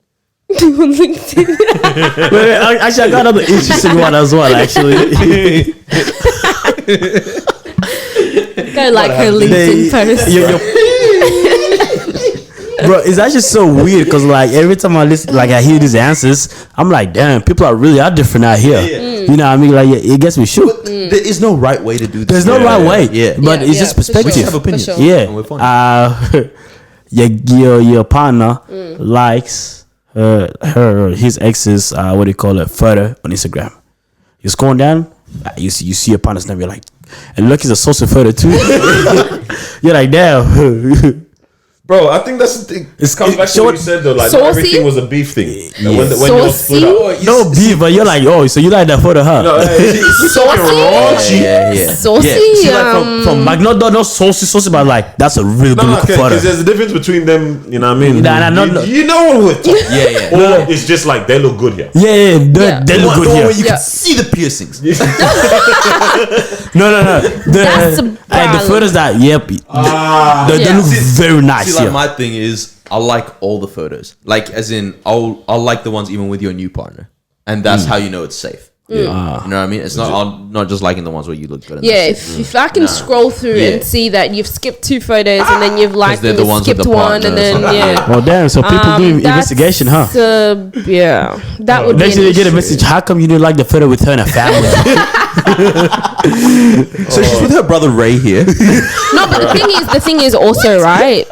On LinkedIn. Wait, actually, I got another interesting one as well. Actually, Go like her LinkedIn post. bro, it's actually so weird because like every time I listen, like I hear these answers, I'm like, damn, people are different out here. You know what I mean? Like it gets me shook. There is no right way to do this. There's no right way. Yeah. But it's Yeah, just for sure. perspective. We have opinions. For sure. And we're funny. Yeah. Your partner likes his ex's what do you call it, photo on Instagram. You're scrolling down, you see your partner's name, you're like, and look, it's a social photo too. You're like, damn. Bro, I think that's the thing. It comes back to what you said though. Like not Saucy? everything was a beef thing. And Yeah. when you're split up, No beef, but you're like, oh, so you like that photo, huh? no, it's talking raunchy. Yeah. Saucy. See, like from like not saucy, but like that's a really good looking photo. Because there's a difference between them. You know what I mean? No. You know what we're talking. Yeah. Or it's just like they look good here. Yeah, Yeah. they look good The one here. where you Yeah. can see the piercings. No. That's a The balance. photos that they Yeah. look very nice See, like here. my thing is, I like all the photos. Like, as in, I'll like the ones even with your new partner, and that's how you know it's safe. You know what I mean? It's not. I'm not just liking the ones where you look good. And Yeah, that's it. if I can scroll through Yeah. and see that you've skipped 2 photos and then you've liked they're and the you've ones with skipped the one partner and or then something. yeah. Oh damn! So people do That's, investigation, huh? yeah, that would Next be thing an they get a issue. message. How come you didn't like the photo with her and her family? So she's with her brother Ray here. No, but the thing is also right.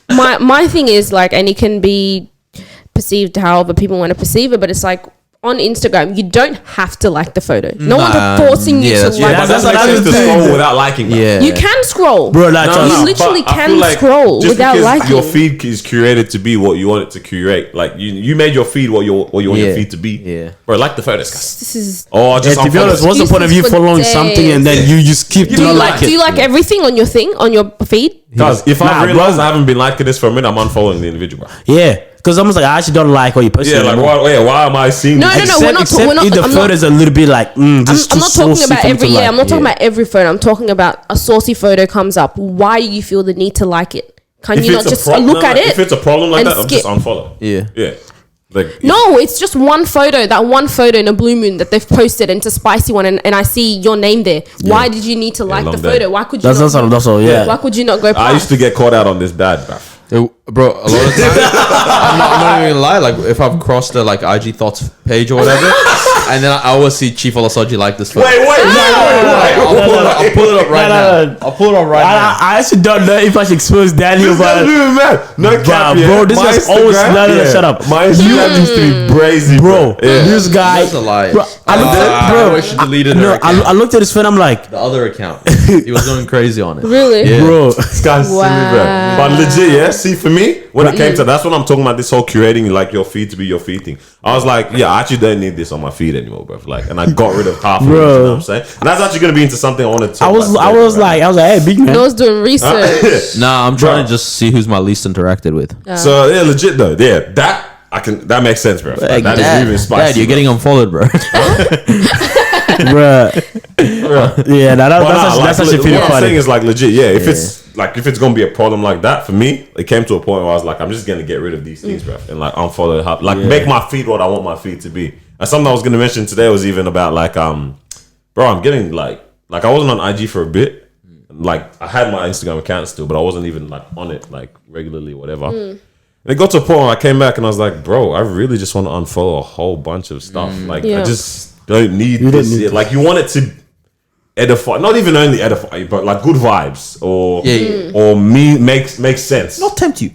My thing is like, and it can be perceived however people want to perceive it, but it's like on Instagram, you don't have to like the photo. No one's forcing you to that's- like. yeah, the that's That what makes I sense was to saying. scroll without liking. That. Yeah, You can scroll, Bro, like, You no. literally But I can feel like scroll just without because liking. your feed is curated to be what you want it to curate. Like you made your feed what you want your feed to be. Yeah. Bro, like the photos, guys. This is. Oh, just Yeah, to be honest, what's the point of you Excuses for following something and then you just keep Do not you like do you it? like everything on your thing on your feed? Guys, if Nah, I realize bro. I haven't been liking this for a minute, I'm unfollowing the individual. Bro. Yeah, because almost like I actually don't like what you posted. Yeah, like why am I seeing? No, this? no, we're not. Except We're not. if the I'm photo not, is a little bit like, this is I'm too not talking saucy about for me every. to Yeah, like. I'm not talking about every photo. I'm talking about a saucy photo comes up. Why do you feel the need to like it? Can you not just look at it? If it's a problem like and that, I'm just skip? unfollow. Yeah. Like No, it's just one photo. That one photo in a blue moon that they've posted, and it's a spicy one, and I see your name there. Why did you need to like long the day. photo? Why could you? That's not also yeah. Why could you not go? I Past? used to get caught out on this bad, bruv. Bro, a lot of times I'm not even gonna lie. Like if I've crossed the like IG thoughts page or whatever, and then I always see Chief Olasoji like this photo. Wait. I'll pull it up right now. I'll pull it up right now. I actually don't know if I should expose Daniel, This guy's but moving mad. No cap, bro, yeah. this My guy's always Instagram- no, shut up. My Instagram used to be brazy, bro, Yeah. this guy, That's a lie. bro, I looked at, bro, I wish you deleted no, her account. I looked at his phone. I'm like, The other account. He was going crazy on it. Really? Yeah. bro, This guy's silly, bro. Wow. But legit, yeah. See, for me, when it came to that's what I'm talking about. This whole curating like your feed to be your feed thing. I was like, yeah, I actually don't need this on my feed anymore, bro. Like, and I got rid of half of it. You know what I'm saying? And that's actually gonna be into something I want to. I was like, hey, big man. I was doing research. Nah, I'm trying to just see who's my least interacted with. So yeah, legit though. Yeah, that makes sense, bro. Like, that is really spicy. Dad, you're bro. getting unfollowed, bro. Bruh. Yeah, that's actually pretty What I'm saying funny. is like legit. Yeah, if it's gonna be a problem like that for me, it came to a point where I was like, I'm just gonna get rid of these things, bro, and like unfollow, like make my feed what I want my feed to be. And something I was gonna mention today was even about like, bro, I'm getting like I wasn't on IG for a bit. Like I had my Instagram account still, but I wasn't even like on it like regularly, or whatever. And it got to a point where I came back and I was like, bro, I really just want to unfollow a whole bunch of stuff. Like Yeah. I just don't need don't this. need Yeah, like you want it to edify, not even only edify, but like good vibes or makes sense. Not tempt you.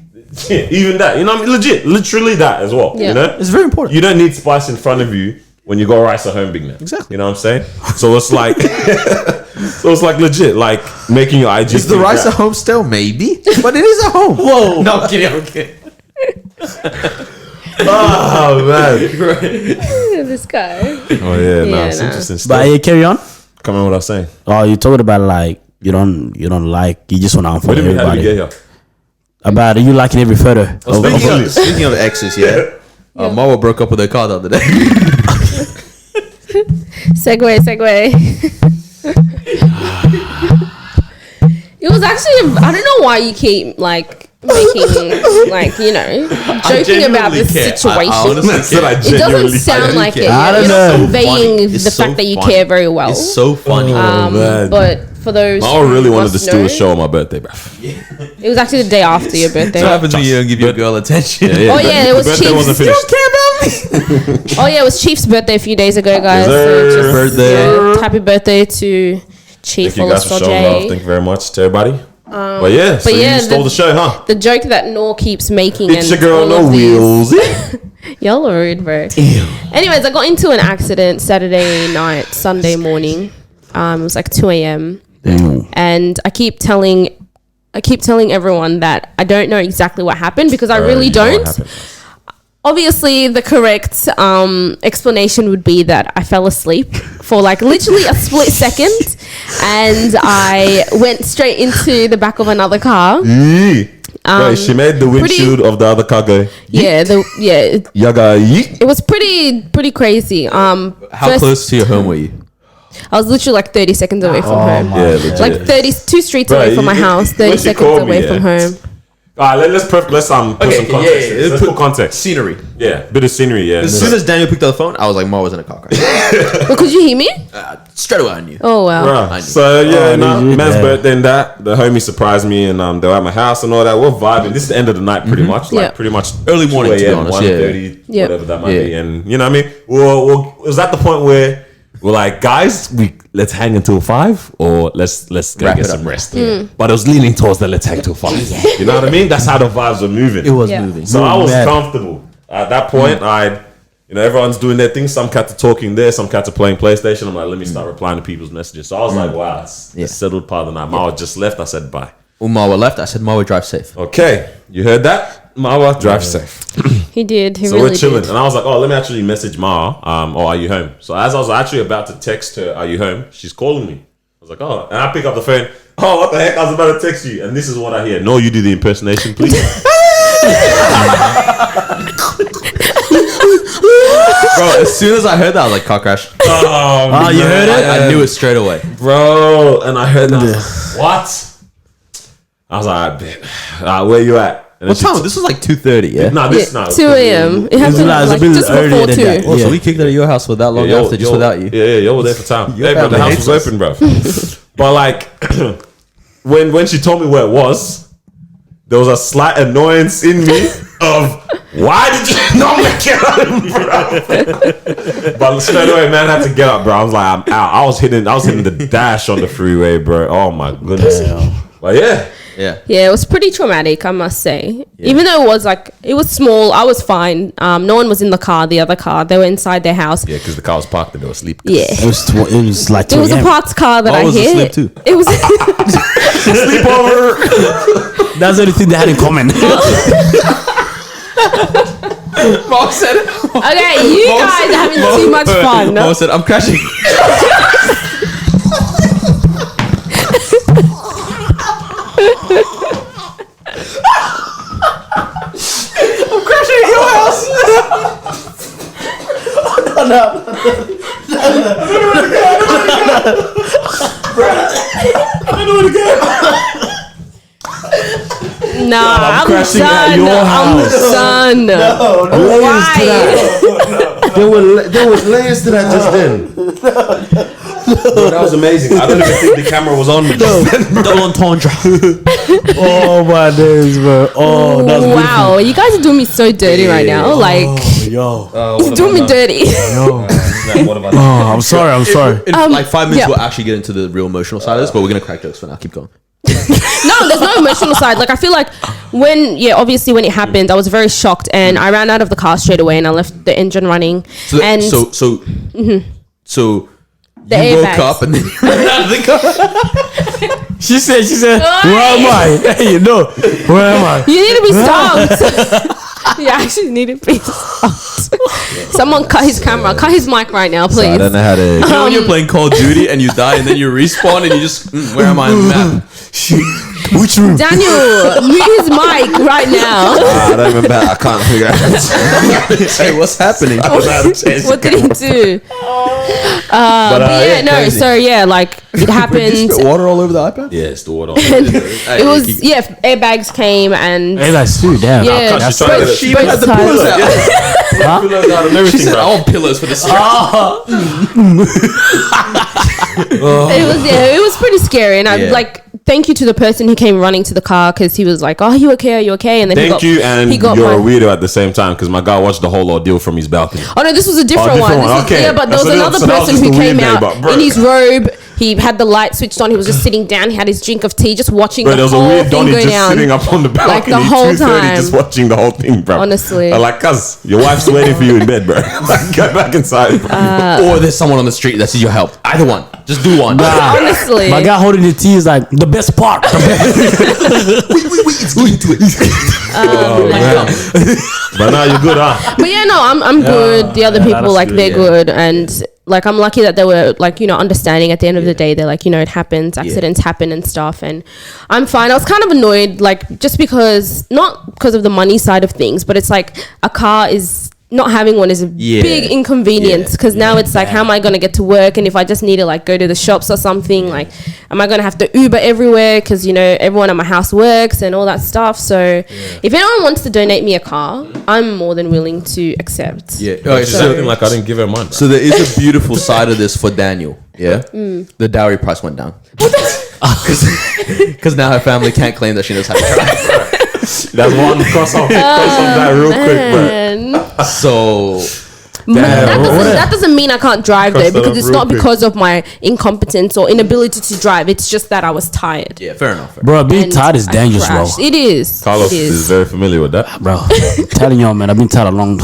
Yeah, even that, you know, what I mean, literally that as well. Yeah. You know, It's very important. you don't need spice in front of you when you got rice at home, big man. Exactly. You know what I'm saying? So it's like, legit, like making your IG. Is the feed rice that. at home still? Maybe, but it is at home. Whoa. No, I'm kidding. I'm kidding. Oh man. This guy. Oh yeah, no, Yeah, it's nah. interesting stuff. But yeah, carry on. Come on, what I was saying. Oh, you talking about like you don't like, you just want to What unfollow did we have you everybody. get here? About you liking every photo. Speaking of exes, yeah. Marwa broke up with her car the other day. Segue. It was actually, I don't know why you keep like making like, you know, joking about this situation. It doesn't sound like it. I don't You're know. not conveying It's the so fact that you funny. care very well. It's so funny. man. But for those, I really who wanted to must steal know, a show on my birthday, bro. It was actually the day after your birthday. What happens when you don't give your girl attention? Oh yeah, it was The birthday wasn't Chief's. finished. Oh yeah, it was Chief's birthday a few days ago, guys. Yes, sir. Birthday. yeah, happy birthday to Chief Thank you guys for showing love. Thank you very much to everybody. But yeah, so yeah, you stole the show, huh? The joke that Nor keeps making. It's and your girl, all no of these- wheels. Y'all are rude, bro. Anyways, I got into an accident Saturday night, Sunday morning. It was like 2 a.m. Damn. and I keep telling everyone that I don't know exactly what happened because I really You know what don't. happened. Obviously, the correct explanation would be that I fell asleep for like literally a split second, and I went straight into the back of another car. Right, she made the windshield of the other car go. Yeah, Yaga yeet. it was pretty crazy. How First, close to your home were you? I was literally like 30 seconds away from home. Yeah, legit. Like 32 streets Bro, away from my house, 30 when she seconds called away me, from yeah. home. All right, let's put some context. Let's put context. Scenery. Yeah, bit of scenery. Yeah. As soon as Daniel picked up the phone, I was like, Ma was in a car crash. Well, could you hear me? Straight away I knew. Oh, wow. Bruh. So yeah, legit, man's yeah. birthday and that. The homie surprised me and they were at my house and all that. We're vibing. This is the end of the night, pretty much. Like Yeah. pretty much Early morning, to be 2 a.m., honest, 1:30, Yeah. whatever that might Yeah. be. And you know what I mean? We're it was at the point where we're like, guys, let's hang until 5 or let's go Wrap get it some up. rest. But it was leaning towards the let's hang till 5. You know what I mean? That's how the vibes were moving. It was Yeah. moving. So I was mad. comfortable. At that point, everyone's doing their thing. Some cats are talking there, some cats are playing PlayStation. I'm like, let me start replying to people's messages. So I was like, wow, it's a settled part of the night. Mawa just left. I said, bye. When Marwa left, I said, Marwa, drive safe. Okay, you heard that? Mawa, drive safe. He did. He So really we're chilling. did. And I was like, oh, let me actually message Ma, or are you home? So as I was actually about to text her, are you home? She's calling me. I was like, oh, and I pick up the phone. Oh, what the heck? I was about to text you. And this is what I hear. No, you do the impersonation, please. Bro, as soon as I heard that, I was like, car crash. Oh, you heard it? I knew it straight away. Bro, and I heard that. What? I was like, "Bet. Where you at?" And What then she time? This was like 2:30, yeah? No, this no. 2 a.m. It happened like- like it's a bit just earlier before than 2. that. Oh, Yeah. so we kicked it at your house for that long after, just without you. Yeah, you were there for time. Your Hey, bro, the family house was hates us. open, bro. But like, when she told me where it was, there was a slight annoyance in me of why did you not make it home, bro? But straight away, man, I had to get up, bro. I was like, I'm out. I was hitting the dash on the freeway, bro. Oh my goodness. But yeah. Yeah. Yeah, it was pretty traumatic, I must say. Even though it was small, I was fine. No one was in the car, the other car. They were inside their house. Yeah, because the car was parked and they were asleep. Yeah. It was like 2 It was a a.m. parked car that I I was hit. asleep too. It was Sleepover. That's the only thing they had in common. Mom said, okay. You guys are having too much fun. Mom said, I'm crashing. I'm crashing at your house. Nah, I'm crashing at done. your I'm house. done. Why? There was layers to that just then. Bro, that was amazing. I don't even think the camera was on. Double entendre. Oh my days, bro. Oh, that's Wow, you guys are doing me so dirty right now. Like, yo. you're doing me dirty. What have I done? Oh, I'm sorry. In like 5 minutes, yeah. we'll actually get into the real emotional side of this, but we're going to crack jokes for now. Keep going. No, there's no emotional side. Like, I feel like obviously when it happened, I was very shocked and I ran out of the car straight away and I left the engine running. So, and so the you woke airbags. up and then you ran out of the car. She said, where am I? Hey, you know, where am I? You need to be stopped. You actually needed peace out. Someone cut his camera. Cut his mic right now, please. I don't know how to. You know when you're playing Call of Duty and you die and then you respawn and you just where am I on the map? Which room? Daniel, mute his mic right now. I don't remember. I can't figure out. Hey, what's happening? What did he do? But yeah, no. crazy. So yeah, like it happened. Water all over the iPad? Yeah, it's the water. It was airbags came and Hey, that's true. Damn. yeah, She's trying to- She even had the both pillows sides. out. Pillows out and She everything, said, bro. I want pillows for this. It was pretty scary, and I Yeah. like. Thank you to the person who came running to the car because he was like, "Oh, you okay? Are you okay?" And then Thank you, and he got you're my, a weirdo at the same time because my guy watched the whole ordeal from his balcony. Oh no, this was a different one. different one. This was- Okay. yeah, but there So was another that was person just who a weird came out neighbor, bro. in his robe. He had the light switched on. He was just sitting down. He had his drink of tea, just watching Bro, the there was a whole weird thing Donnie go just down. sitting up on the balcony, Like the whole 2:30, time. just watching the whole thing, bro. Honestly. I'm like, cuz your wife's waiting for you in bed, bro. Like, go back inside, bro. Or there's someone on the street that sees your help. Either one. Just do one. Honestly, My guy holding the tea is like the best part. Wait, it's getting to it. But now you're good, huh? but yeah, no, I'm good. The other yeah, people, that's like, good, they're yeah. good, and like I'm lucky that they were like, you know, understanding. At the end of the day, they're like, you know, it happens, accidents happen and stuff, and I'm fine. I was kind of annoyed, like, just because, not because of the money side of things, but it's like a car is. Not having one is a big inconvenience because now it's like, how am I going to get to work? And if I just need to like go to the shops or something, like, am I going to have to Uber everywhere? Because, you know, everyone at my house works and all that stuff. So if anyone wants to donate me a car, I'm more than willing to accept. Yeah. She's looking like I didn't give her mine, bro. So there is a beautiful side of this for Daniel. Yeah. The dowry price went down. Because now her family can't claim that she knows how to drive. That's one cross off that real quick, bro. And So that doesn't mean I can't drive Cross though, that because off it's real not quick. because of my incompetence or inability to drive. It's just that I was tired. yeah, fair enough. Bro, being And tired is I dangerous, bro. crashed. It is. Carlos It is very familiar with that. Bro, I'm telling y'all, man, I've been tired a long.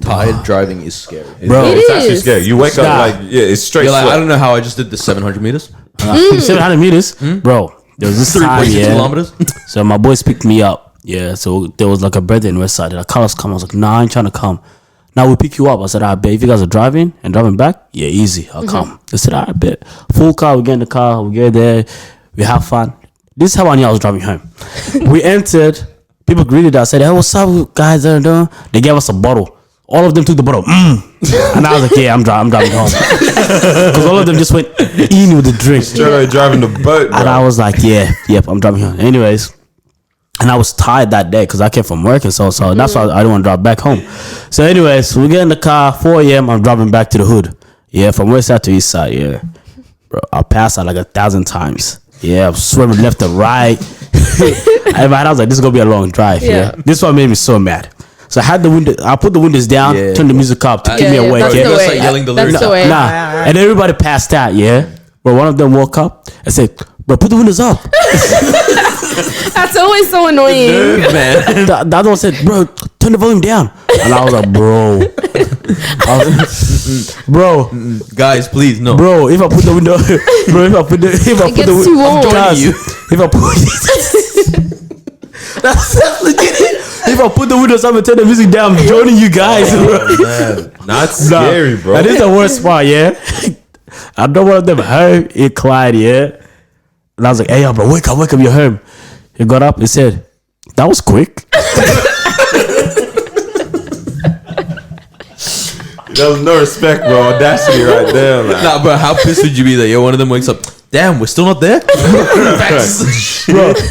Tired driving is scary. Bro, It It's actually is. scary. You wake Stop. up like, yeah, it's straight You're like, sweat. I don't know how I just did the 700 meters. 700 meters, bro. There was this time, 3.6 yeah. kilometers. So my boys picked me up. Yeah, so there was like a birthday in Westside. Like, Carlos come. I was like, nah, I ain't trying to come. Now we'll pick you up. I said, I bet if you guys are driving and driving back, yeah, easy. I'll come. They said, I bet. Full car, we get in the car, we get there, we have fun. This is how I knew I was driving home. We entered, people greeted us, said, hey, what's up, guys? They gave us a bottle. All of them took the bottle. And I was like, yeah, I'm driving home. Because all of them just went in with the drink. Straight away driving the boat, bro. And I was like, yep, I'm driving home. Anyways, and I was tired that day because I came from work and so that's why I didn't want to drive back home. So anyways, we get in the car, 4 a.m. I'm driving back to the hood. Yeah, from west side to east side, yeah. Bro, I passed out like 1,000 times. Yeah, I'm swerving left and right. And I was like, this is going to be a long drive. Yeah. This one made me so mad. So I had the window, I put the windows down, turned the music up to keep me awake. That's Yeah. the That's way. like yelling the lyrics That's the out. way. Nah, and everybody passed out, yeah. But one of them woke up and said, bro, put the windows up. That's always so annoying. Man. The other one said, bro, turn the volume down. And I was like, bro. Bro, Guys, please, no. bro, if I put the window, bro, if I put the, It gets too warm. Guys, you. if I put, that's legit. If I put the windows up and turn the music down, I'm joining you guys, bro. Man, that's scary, bro. That is the worst part, yeah. I know one of them heard it cried, yeah. And I was like, hey, yo, bro, wake up, you're home. He got up and said, that was quick. There was no respect, bro. Audacity right there. Like. Nah, but how pissed would you be that one of them wakes up? Damn, we're still not there. Bro,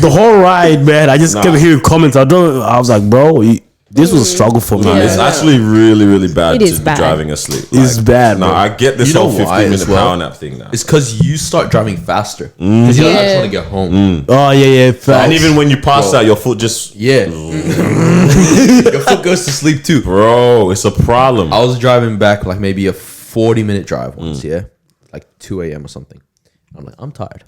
the whole ride, man, I just kept hearing comments. I was like, bro, this was a struggle for me. No, it's actually really, really bad It to is be bad. driving asleep. It's bad, No, bro. I get this You know whole why 15-minute as well? power nap thing now. It's because you start driving faster. Because you're like, I just Yeah. want to get home. Oh, yeah. And even when you pass out, your foot just... Yeah. Your foot goes to sleep too. Bro, it's a problem. I was driving back like maybe a 40-minute drive once, yeah? Like 2 a.m. or something. I'm like, I'm tired.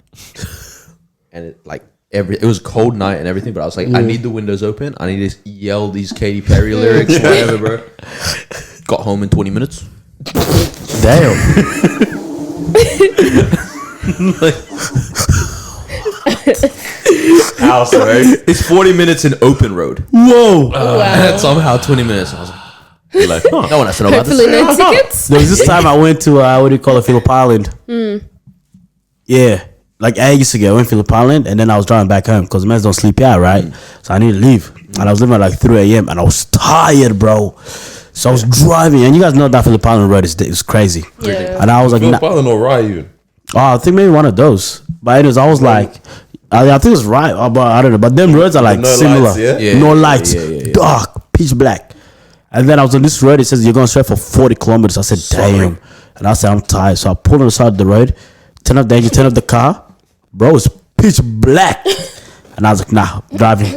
And it like it was a cold night and everything, but I was like, I need the windows open. I need to yell these Katy Perry lyrics, whatever, bro. Got home in 20 minutes. Damn. house, right? It's 40 minutes in open road. Whoa. And somehow 20 minutes. I was like, You're like, huh. no one has to know about Hopefully this. no tickets. There was this time I went to what do you call it, Phillip Island. Yeah, like ages ago, I went to Phillip Island, and then I was driving back home because men don't sleep out, right? So I need to leave, and I was leaving at like 3 a.m. and I was tired, bro. So I was driving, and you guys know that Phillip Island road is crazy. Yeah. And I was like, Phillip Island or Rye even? I think maybe one of those. But anyways, I was like, I think it was right, but I don't know. But them roads are like No similar, lights, yeah? Yeah, no yeah, lights, yeah. dark, pitch black. And then I was on this road. It says you're going straight for 40 kilometers. I said, damn. And I said, I'm tired. So I pulled on the side of the road, turn up the engine, turn up the car. Bro, it's pitch black. And I was like, nah, I'm driving.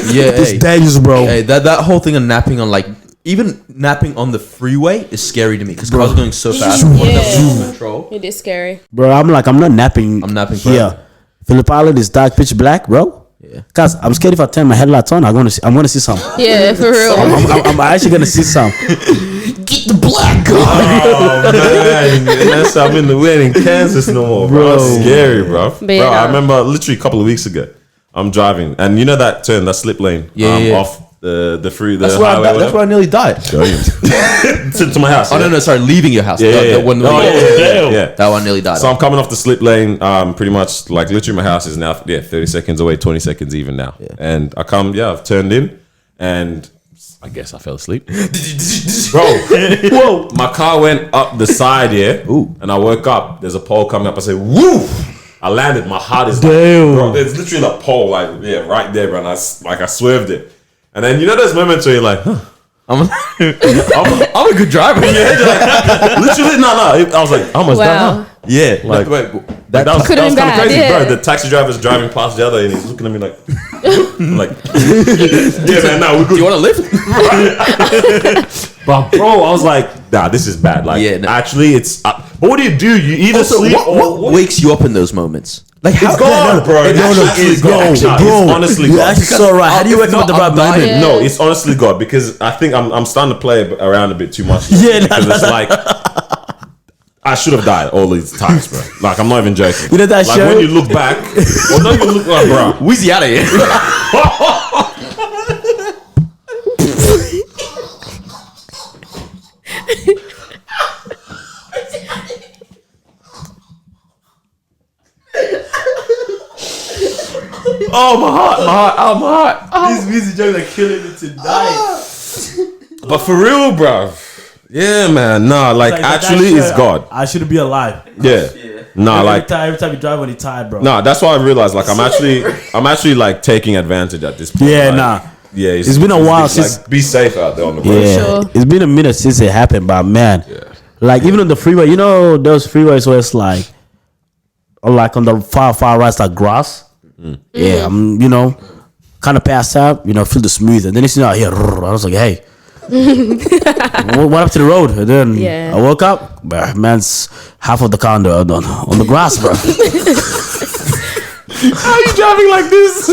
Yeah, It's dangerous, bro. Hey, that whole thing of napping on even napping on the freeway is scary to me because cars are going so fast. Yeah. Control. It is scary. Bro, I'm like, I'm not napping. I'm napping here. forever. Phillip Island is dark, pitch black, bro. Yeah. Cause I'm scared if I turn my headlights on, I'm gonna see some. Yeah, for real. I'm actually gonna see some. Get the black car. Oh man, unless I'm in the wedding Kansas no more, bro. That's scary, bro. But Bro, yeah. I remember literally a couple of weeks ago, I'm driving, and you know that turn, that slip lane, Yeah. off the That's highway. where I nearly died. to my house. Oh, no, sorry, leaving your house. Yeah, The- yeah, the one- yeah. That one nearly died. So I'm coming off the slip lane, pretty much like literally my house is now 30 seconds away, 20 seconds even now. Yeah. And I've turned in, and I guess I fell asleep. Bro, whoa! My car went up the side, yeah. Ooh. And I woke up. There's a pole coming up. I said, "Woo!" I landed. My heart is Damn. like, bro. There's literally a pole, like right there, bro. And I swerved it. And then you know those moments where you're like, huh. I'm a good driver. Literally, no. I was like, I almost Wow. died. Huh? Yeah, Like- that That was Could've kind been of bad, crazy, yeah. bro. The taxi driver's driving past the other, and he's looking at me like, I'm like, yeah, man, no, we're do you good. want to lift? But bro, I was like, nah, this is bad. Like, Yeah, no. actually, it's. But what do? You either Also, sleep or what wakes you up in those moments? Like It's gone, bro. It actually is gone. It's honestly You're gone. actually so right. How do you if wake up at the not, right I'm dying. moment? Yeah. No, it's honestly God, because I think I'm starting to play around a bit too much. Yeah, because it's like I should have died all these times, bro. Like I'm not even joking. You know that like show? when you look back, or don't you look like, bro? Weezy out of here. Oh my heart. These music jokes are killing me tonight. But for real, bro. Yeah, man. Nah, like actually, it's God. I shouldn't be alive. Yeah. Nah, like every time you drive when you're tired, bro. nah. That's why I realized like I'm actually like taking advantage at this point. Yeah, like, nah. Yeah, It's been a while like, since- be safe out there on the road. Yeah, Sure. it's been a minute since it happened, but man, like even on the freeway, you know those freeways where it's like, or like on the far right, it's like grass. Yeah, I'm kind of passed out, feel the smooth, and then it's out here. I was like, hey, what up to the road? And then Yeah. I woke up, bruh, man's half of the car on the grass, bro. How are you driving like this?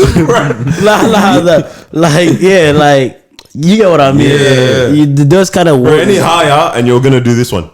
like you get what I mean. Yeah. Those kind of Bro, any higher and you're gonna do this one.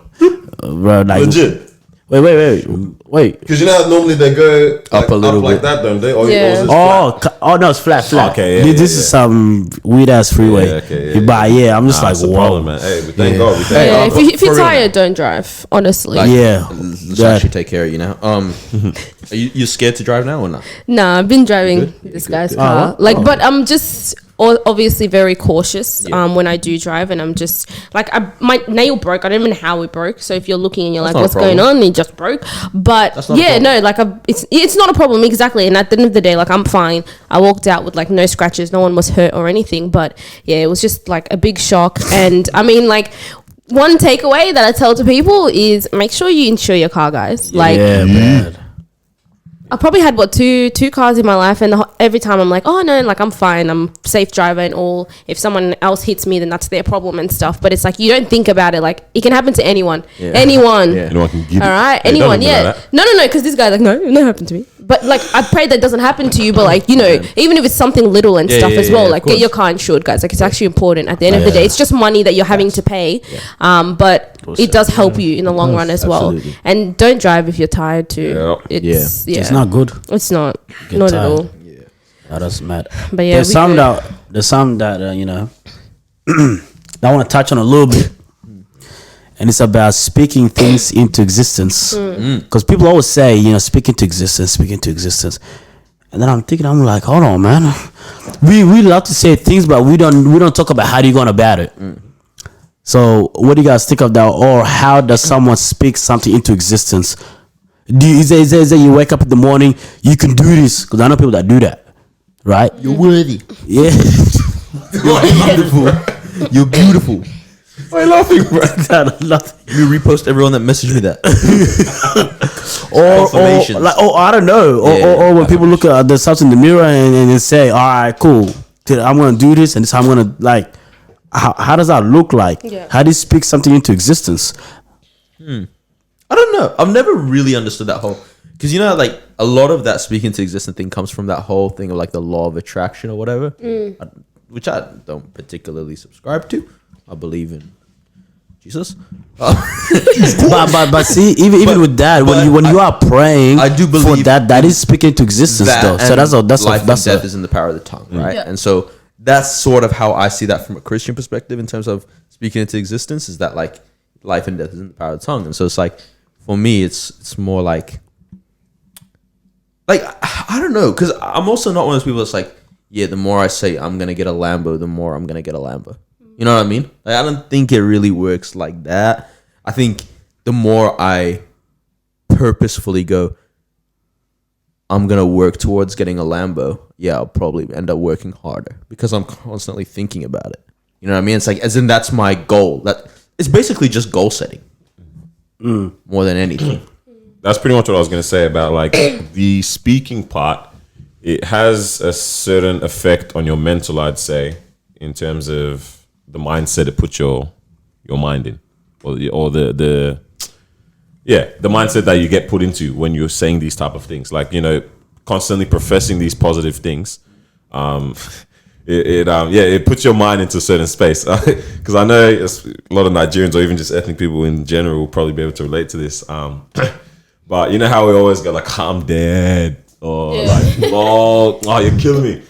bro, like, Legit. Wait. Because you know how normally they go Up a little like bit. that, don't they? Or, Yeah. or is it flat? Oh no, it's flat. Okay, yeah, This yeah, is some weird ass freeway. Yeah, okay, But I'm just Nah, like, it's a whoa. problem, man. Hey, we thank Yeah. God. We thank Hey, Yeah, God. if you're for real. tired, don't drive. Honestly. Like, Yeah. Let's Yeah. actually take care of you now. Are you scared to drive now or not? Nah, I've been driving Good? this Good, guy's good. car. But I'm just obviously very cautious when I do drive, and I'm just like my nail broke. I don't even know how it broke. So if you're looking and you're That's like, not a "What's going problem. on?" It just broke. But That's not a yeah, problem. no, like it's not a problem exactly. And at the end of the day, like I'm fine. I walked out with like no scratches. No one was hurt or anything. But yeah, it was just like a big shock. And I mean, like. One takeaway that I tell to people is make sure you insure your car, guys. Like, yeah, man. I probably had two cars in my life, and every time I'm like, oh no, like I'm fine, I'm safe driver and all. If someone else hits me, then that's their problem and stuff. But it's like you don't think about it. Like it can happen to anyone, Yeah. anyone. Yeah. Anyone can give All right, Hey, don't anyone, look at yeah. that. No, because this guy's like, no, it never happened to me. But like, I pray that doesn't happen to you. But like, even if it's something little and Yeah, stuff yeah, as well, yeah, like of get course. your car insured, guys. Like it's actually important. At the end of the day, it's just money that you're having to pay. But it does help you in the long run as well. Absolutely. And don't drive if you're tired too. Yeah. It's It's not good. It's not. Get Not tired. at all. Yeah. Oh, that's mad. But yeah, There's some that you know, I want to touch on a little bit, and it's about speaking things into existence. Because people always say, you know, speak into existence. And then I'm like, hold on, man. We love to say things, but we don't talk about how do you go on about it. So what do you guys think of that? Or how does someone speak something into existence? Is it you wake up in the morning, you can do this? Because I know people that do that, right? You're worthy. Yeah. You're beautiful. You're beautiful. Why are you laughing, bro? You repost everyone that messaged me that. or I don't know. Or when people look at themselves in the mirror and say, all right, cool, I'm going to do this and this I'm going to like. How does that look like? Yeah. How do you speak something into existence? I don't know. I've never really understood that whole, because you know, like a lot of that speaking to existence thing comes from that whole thing of like the law of attraction or whatever, which I don't particularly subscribe to. I believe in Jesus. But see, even with that, when you are praying, I do believe for that is speaking to existence though. So that's life and death is in the power of the tongue, right? Yeah. And so that's sort of how I see that from a Christian perspective in terms of speaking into existence, is that like life and death is in the power of the tongue. And so it's like, for me, it's more like I don't know, because I'm also not one of those people that's like, yeah, the more I say I'm gonna get a Lambo, the more I'm gonna get a Lambo. You know what I mean? Like, I don't think it really works like that. I think the more I purposefully go, I'm gonna work towards getting a Lambo, yeah, I'll probably end up working harder because I'm constantly thinking about it. You know what I mean? It's like, as in, that's my goal. That it's basically just goal setting more than anything. That's pretty much what I was gonna say about like the speaking part. It has a certain effect on your mental, I'd say, in terms of the mindset it puts your mind in, or the mindset that you get put into when you're saying these type of things, like, you know, constantly professing these positive things. It puts your mind into a certain space, because I know a lot of Nigerians or even just ethnic people in general will probably be able to relate to this. But you know how we always go like, I'm dead, or like, oh, you're killing me.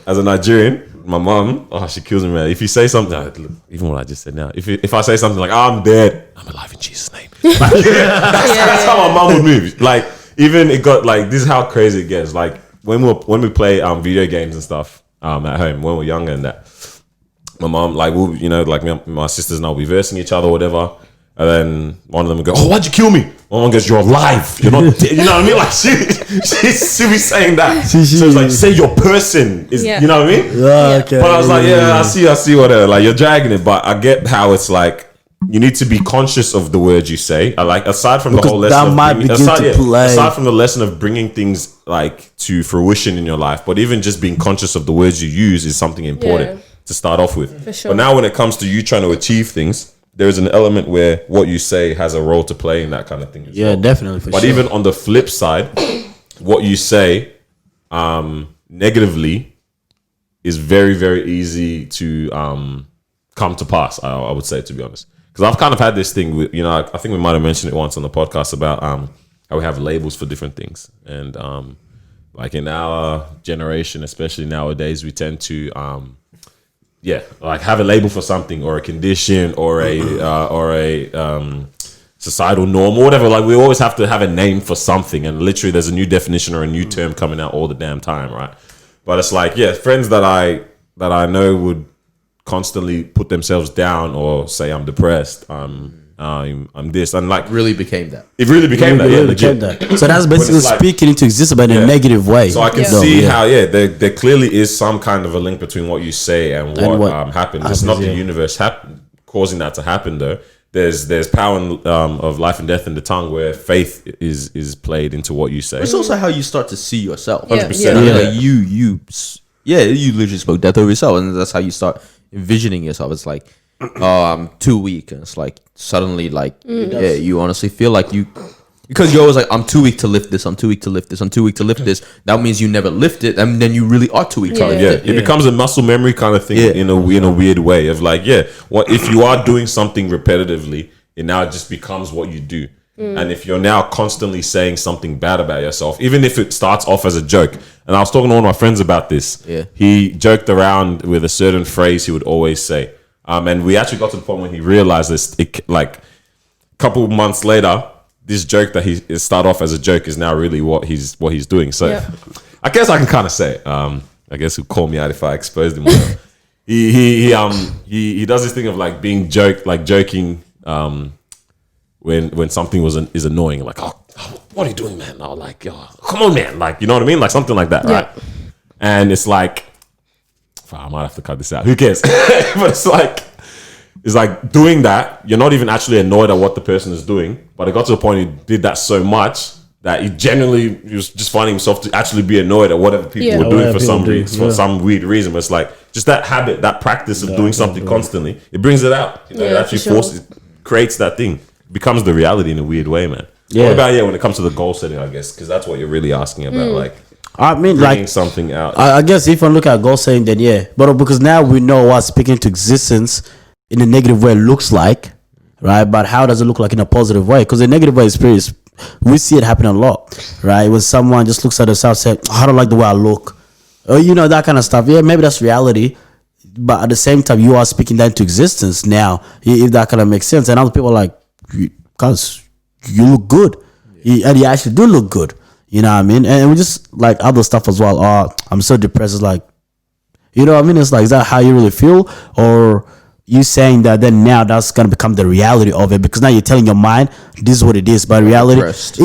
As a Nigerian, my mom, she kills me, man. If you say something, even what I just said now, if I say something like, I'm dead, I'm alive in Jesus' name. Like, that's how my mom would move. Like, even it got like, this is how crazy it gets. Like when we play video games and stuff at home when we're younger and that, my mom, like, we'll, you know, like my sisters and I will be versing each other or whatever. And then one of them will go, oh, why'd you kill me? My mom goes, you're alive. You're not dead. You know what I mean? Like, she'll be saying that. So it's like, say your person is, you know what I mean? Yeah, okay. But I was like, I see whatever. Like, you're dragging it. But I get how it's like, you need to be conscious of the words you say. I like, aside from the whole lesson aside from the lesson of bringing things like to fruition in your life, but even just being conscious of the words you use is something important to start off with. For sure. But now when it comes to you trying to achieve things, there is an element where what you say has a role to play in that kind of thing as well. Definitely. But even on the flip side, what you say negatively is very, very easy to come to pass, I would say, to be honest. Because I've kind of had this thing with, you know, I think we might have mentioned it once on the podcast about how we have labels for different things. And like in our generation, especially nowadays, we tend to like have a label for something or a condition or a societal norm or whatever. Like, we always have to have a name for something, and literally there's a new definition or a new term coming out all the damn time, right? But it's like, friends that I know would constantly put themselves down or say I'm depressed, I'm this, and like really became that. It really became that. So that's basically speaking into existence, but in a negative way. So I can see how there clearly is some kind of a link between what you say and what happens. It's not the universe causing that to happen though. There's power of life and death in the tongue, where faith is played into what you say. It's also how you start to see yourself. 100%. Like you literally spoke death over yourself, and that's how you start envisioning yourself. It's like, oh, I'm too weak, and it's like suddenly like you honestly feel like you, because you're always like, I'm too weak to lift this, I'm too weak to lift this, I'm too weak to lift this. That means you never lift it, and then you really are too weak to lift it. It becomes a muscle memory kind of thing in a weird way of like, what if you are doing something repetitively, it now just becomes what you do. And if you're now constantly saying something bad about yourself, even if it starts off as a joke, And I was talking to one of my friends about this. Yeah. He joked around with a certain phrase he would always say. And we actually got to the point when he realized this, like a couple of months later, this joke that he started off as a joke is now really what he's doing. So I guess I can kind of say it. I guess he'll call me out if I exposed him. He does this thing of like being joking when something is annoying, like, oh, what are you doing, man? Or like, oh, come on, man, like, you know what I mean, like something like that, right? And it's like, I might have to cut this out. Who cares? But it's like doing that. You're not even actually annoyed at what the person is doing, but it got to the point he did that so much that he was just finding himself to actually be annoyed at whatever people were doing for some weird reason. But it's like just that habit, that practice of doing something constantly, it brings it out. You know, it actually creates that thing. It becomes the reality in a weird way, man. Yeah. What about when it comes to the goal setting, I guess, because that's what you're really asking about, like. I mean, bringing like something out. I guess if I look at goal setting, then but because now we know what speaking to existence in a negative way looks like, right? But how does it look like in a positive way? Because the negative way is we see it happen a lot, right? When someone just looks at themselves and says, I don't like the way I look, or that kind of stuff. Yeah, maybe that's reality, but at the same time, you are speaking that into existence now. If that kind of makes sense, and other people are like, because you look good, and you actually do look good. You know what I mean? And we just like other stuff as well. Oh, I'm so depressed. It's like, you know what I mean? It's like, is that how you really feel? Or you saying that then now that's going to become the reality of it? Because now you're telling your mind, this is what it is. But reality, it's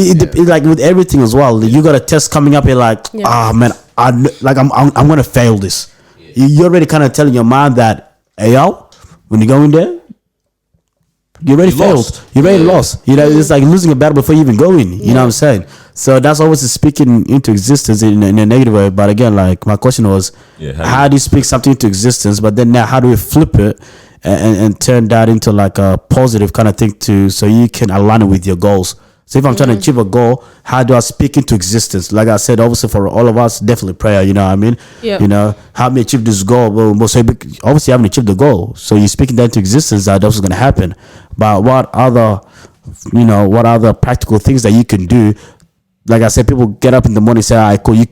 like with everything as well. You got a test coming up. You're like, man, I'm going to fail this. You're already kind of telling your mind that, hey, yo, when you go in there, you already failed. You already lost. You know, it's like losing a battle before you even go in. You know what I'm saying? So that's always speaking into existence in a negative way. But again, like my question was, how do you speak something into existence? But then now, how do we flip it and turn that into like a positive kind of thing so you can align it with your goals? So if I'm trying to achieve a goal, how do I speak into existence? Like I said, obviously for all of us, definitely prayer. You know what I mean? Yep. You know, help me achieve this goal. Well, so obviously you haven't achieved the goal. So you're speaking that into existence, that's what's going to happen. But what other practical things that you can do? Like I said, people get up in the morning and say, all right, cool, you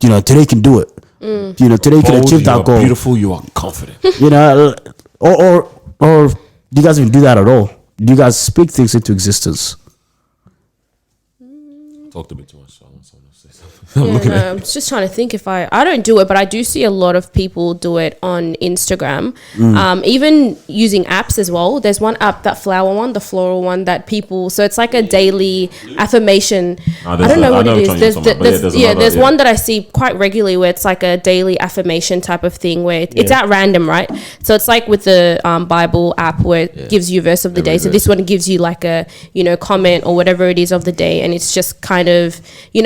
know, today you can do it. You know, today you can achieve that goal. Beautiful, you are confident. You know, or do you guys even do that at all? Do you guys speak things into existence? Talked a bit too much, so I want someone else to say something. I'm just trying to think if I don't do it, but I do see a lot of people do it on Instagram. Even using apps as well. There's one app, that flower one, the floral one, that people, so it's like a daily affirmation. I don't know what it is. There's one that I see quite regularly where it's like a daily affirmation type of thing where it's at random, right? So it's like with the Bible app where it gives you verse of the day. So this one gives you like a, comment or whatever it is of the day. And it's just kind of,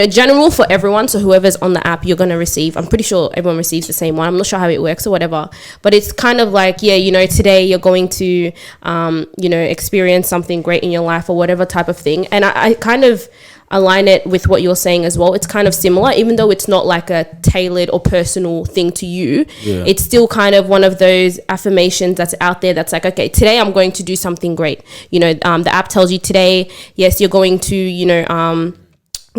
general for everyone. So whoever's on the app, you're going to receive. I'm pretty sure everyone receives the same one. I'm not sure how it works or whatever. But it's kind of like, today you're going to, experience something great in your life or whatever type of thing. And I kind of align it with what you're saying as well. It's kind of similar, even though it's not like a tailored or personal thing to you. It's still kind of one of those affirmations that's out there that's like, okay, today I'm going to do something great. The app tells you today, yes, you're going to,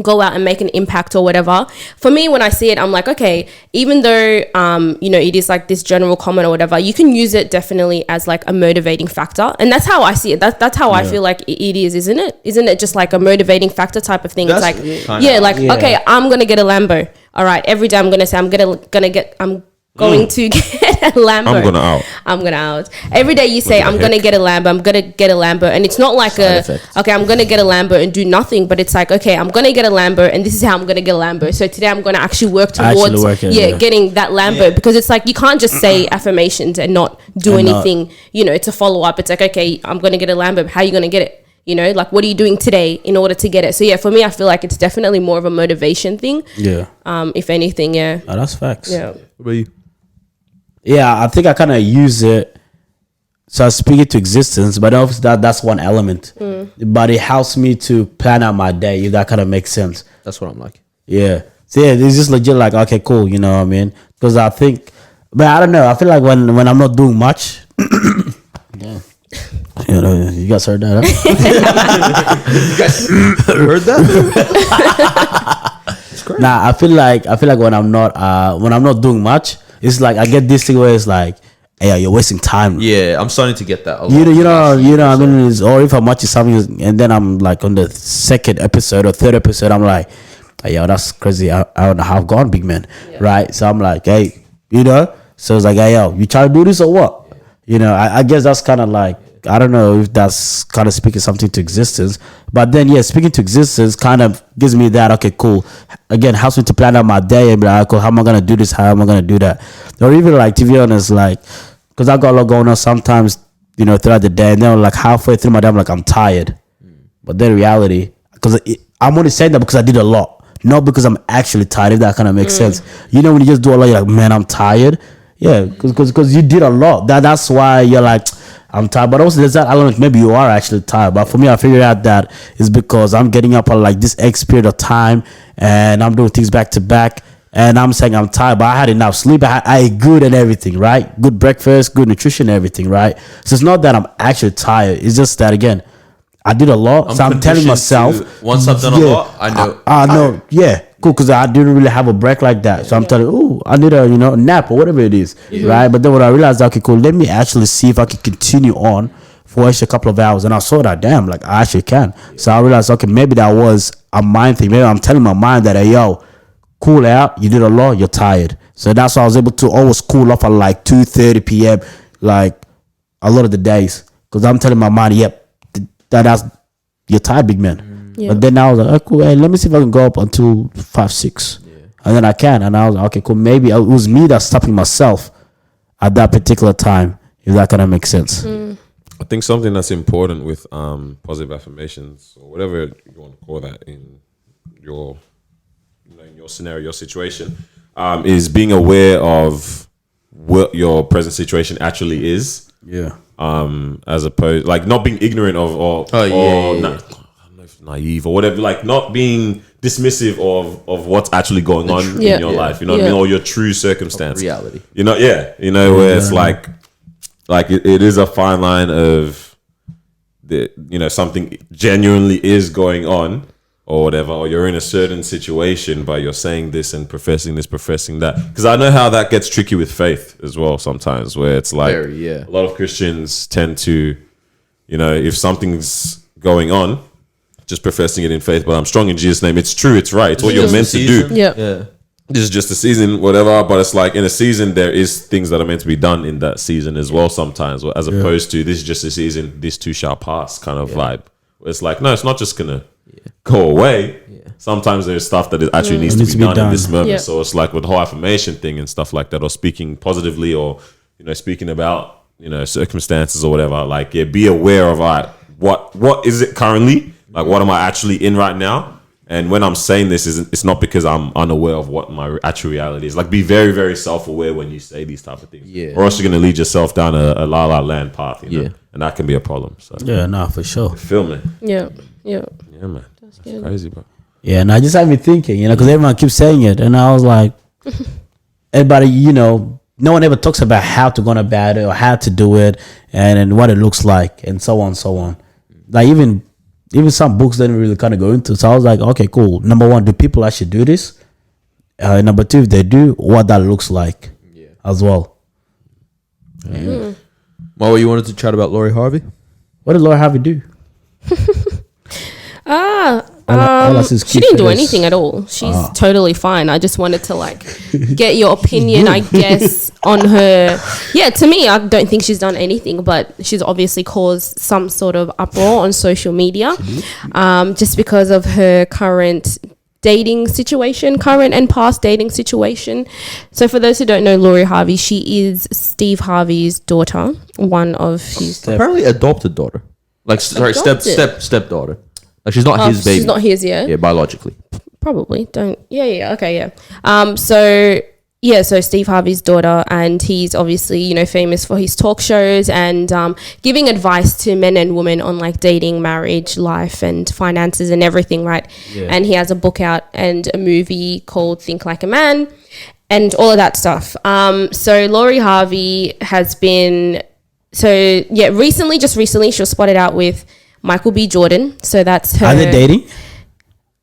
go out and make an impact or whatever. For me, when I see it, I'm like, okay, even though, it is like this general comment or whatever, you can use it definitely as like a motivating factor. And that's how I see it. That's how I feel like it is, isn't it? Isn't it just like a motivating factor type of thing? It's like, okay, I'm going to get a Lambo. All right. Every day I'm going to say, I'm going to get a Lambo. I'm gonna out. Every day you say, I'm gonna get a Lambo, and it's not like okay, I'm gonna get a Lambo and do nothing, but it's like, okay, I'm gonna get a Lambo and this is how I'm gonna get a Lambo. So today I'm gonna actually work towards getting that Lambo, because it's like you can't just say affirmations and not do anything. It's a follow up. It's like, okay, I'm gonna get a Lambo. How are you gonna get it? Like, what are you doing today in order to get it? So for me, I feel like it's definitely more of a motivation thing. If anything, Oh, that's facts. What about you? Yeah, I think I kind of use it, so I speak it to existence, but obviously that's one element. But it helps me to plan out my day, if that kind of makes sense. That's what I'm like. Yeah. So it's just legit like, okay, cool, you know what I mean? Because I think, but I don't know, I feel like when I'm not doing much, you guys heard that, huh? You guys heard that? great. Nah, I feel like when I'm not doing much, it's like I get this thing where it's like, hey, you're wasting time. Yeah, I'm starting to get that a lot. You know, I mean, or if I'm watching something and then I'm like on the second episode or third episode, I'm like, hey, yo, that's crazy. I don't know how I've gone, big man. Yeah. Right? So I'm like, hey, you know? So it's like, hey, yo, you try to do this or what? Yeah. You know, I guess that's kind of like, I don't know if that's kind of speaking something to existence. But then, yeah, speaking to existence kind of gives me that, okay, cool. Again, helps me to plan out my day and be like, cool, how am I going to do this? How am I going to do that? Or even like, to be honest, like, because I got a lot going on sometimes, you know, throughout the day. And then like halfway through my day, I'm like, I'm tired. But then reality, because I'm only saying that because I did a lot. Not because I'm actually tired, if that kind of makes sense. You know, when you just do a lot, you're like, man, I'm tired. Yeah, because you did a lot. That's why you're like, I'm tired. But also there's that element, maybe you are actually tired. But for me, I figured out that it's because I'm getting up at like this X period of time and I'm doing things back to back. And I'm saying I'm tired, but I had enough sleep. I ate good and everything, right? Good breakfast, good nutrition, everything, right? So it's not that I'm actually tired. It's just that, again, I did a lot. So I'm telling myself, once I've done a lot, I know. I know, yeah, cool, because I didn't really have a break like that. So I'm telling, oh, I need a nap or whatever it is, right? But then when I realized, okay, cool, let me actually see if I can continue on for a couple of hours. And I saw that, damn, like I actually can. So I realized, okay, maybe that was a mind thing. Maybe I'm telling my mind that, hey, yo, cool out, you did a lot, you're tired. So that's why I was able to always cool off at like 2:30 p.m. like a lot of the days, because I'm telling my mind, yep, that's you're tired, big man. But then I was like, oh, cool, hey, let me see if I can go up until 5-6, and then I can. And I was like, okay, cool, maybe it was me that's stopping myself at that particular time, if that kind of makes sense. I think something that's important with positive affirmations, or whatever you want to call that in your scenario, your situation, is being aware of what your present situation actually is. Yeah. As opposed, like, not being ignorant of or I don't know if naive or whatever, like not being dismissive of what's actually going on in your life. You know what I mean? Or your true circumstance. Reality. You know, where it's like it is a fine line of something genuinely is going on, or whatever, or you're in a certain situation, but you're saying this and professing this, professing that. Because I know how that gets tricky with faith as well sometimes, where it's like a lot of Christians tend to, if something's going on, just professing it in faith, but I'm strong in Jesus' name. It's true, it's right, it's what you're meant to do. Yeah. This is just a season, whatever, but it's like in a season, there is things that are meant to be done in that season as well sometimes, as opposed to this is just a season, this too shall pass kind of vibe. It's like, no, it's not just going to go away. Sometimes there's stuff that actually needs to be done in this moment. So it's like with the whole affirmation thing and stuff like that, or speaking positively, or speaking about circumstances or whatever. Like, be aware of what is it currently? Like, what am I actually in right now? And when I'm saying this, it's not because I'm unaware of what my actual reality is. Like, be very, very self-aware when you say these type of things. Or else you're going to lead yourself down a la land path. And that can be a problem. So For sure. You feel me? Yeah, man. That's crazy, bro. Yeah, and I just had me thinking, because everyone keeps saying it, and I was like, everybody, no one ever talks about how to go about it or how to do it, and what it looks like, and so on, so on. Like even some books didn't really kind of go into. So I was like, okay, cool. Number one, do people actually do this? Number two, if they do, what that looks like as well. Well, you wanted to chat about Lori Harvey? What did Lori Harvey do? She didn't do anything at all. She's totally fine. I just wanted to get your opinion, I guess, on her. Yeah, to me, I don't think she's done anything, but she's obviously caused some sort of uproar on social media, just because of her current dating situation, current and past dating situation. So for those who don't know Lori Harvey, she is Steve Harvey's daughter, one of his apparently adopted daughter. Stepdaughter. Like, she's not his baby. She's not his, yeah? Yeah, biologically. Probably. Okay. So Steve Harvey's daughter, and he's obviously, famous for his talk shows and giving advice to men and women on dating, marriage, life and finances and everything, right? Yeah. And he has a book out and a movie called Think Like a Man and all of that stuff. So Lori Harvey has been, recently she was spotted out with Michael B. Jordan. So that's her. Are they dating?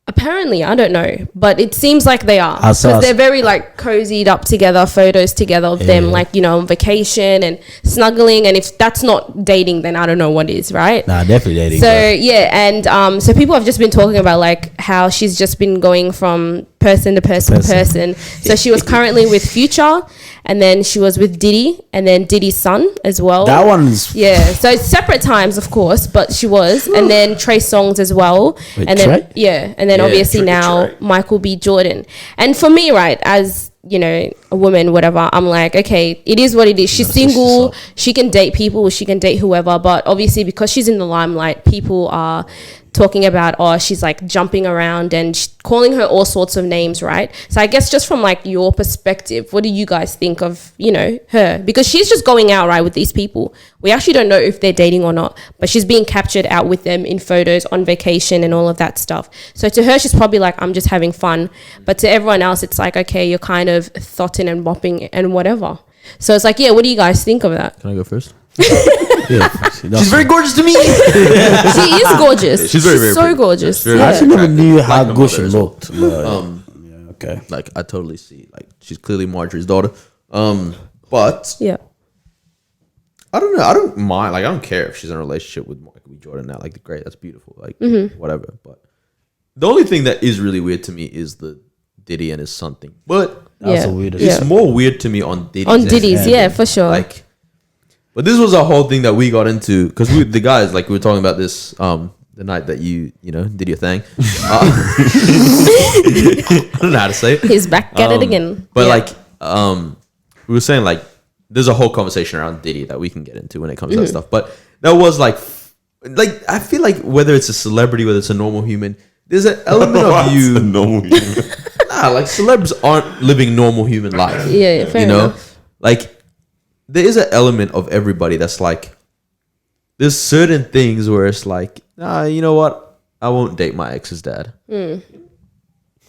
Apparently, I don't know, but it seems like they are, I saw- because they're very like cozied up together, photos together of them, like, you know, on vacation and snuggling. And if that's not dating, then I don't know what is, right? Nah, definitely dating. So bro. yeah, and so people have just been talking about like how she's just been going from person to person to person. So she was currently with Future, and then she was with Diddy, and then Diddy's son as well. That one's Yeah, so it's separate times, of course, but she was, and then Trey Songz as well, Wait, and then Trey? yeah, and then Yeah, obviously Trey. now Michael B. Jordan. And for me, right, as you know, a woman, whatever, I'm like, okay, it is what it is. She's single, she can date people, she can date whoever, but obviously because she's in the limelight, people are talking about, oh, she's like jumping around and calling her all sorts of names, right? So I guess just from like your perspective, what do you guys think of, you know, her? Because she's just going out, right, with these people. We actually don't know if they're dating or not, but she's being captured out with them in photos on vacation and all of that stuff. So to her, she's probably like, I'm just having fun. But to everyone else, it's like, okay, you're kind of thotting and bopping and whatever. So it's like, yeah, what do you guys think of that? Can I go first? yeah, She's very gorgeous to me. She is gorgeous. She's very, very so pretty. gorgeous. Very I Yeah. actually never knew how Like my good she mother as well. looked. But, yeah, okay. Like I totally see. Like she's clearly Marjorie's daughter. But Yeah. I don't know. I don't mind. Like I don't care if she's in a relationship with Michael B. Jordan now. Like great, that's beautiful. Like whatever. But the only thing that is really weird to me is the Diddy and his son thing. But That's Yeah. the weirdest. Yeah. it's more weird to me on Diddy's. On end. Diddy's, yeah, for sure. Like, but this was a whole thing that we got into because the guys, like, we were talking about this the night that you know did your thing. I don't know how to say it. He's back at it again. But Yeah. like, we were saying like, there's a whole conversation around Diddy that we can get into when it comes to that stuff. But that was like I feel like whether it's a celebrity, whether it's a normal human, there's an element of What's you. a normal human? Nah, like celebs aren't living normal human life. Yeah, fair you know, enough. like there is an element of everybody that's like, there's certain things where it's like, you know what, I won't date my ex's dad.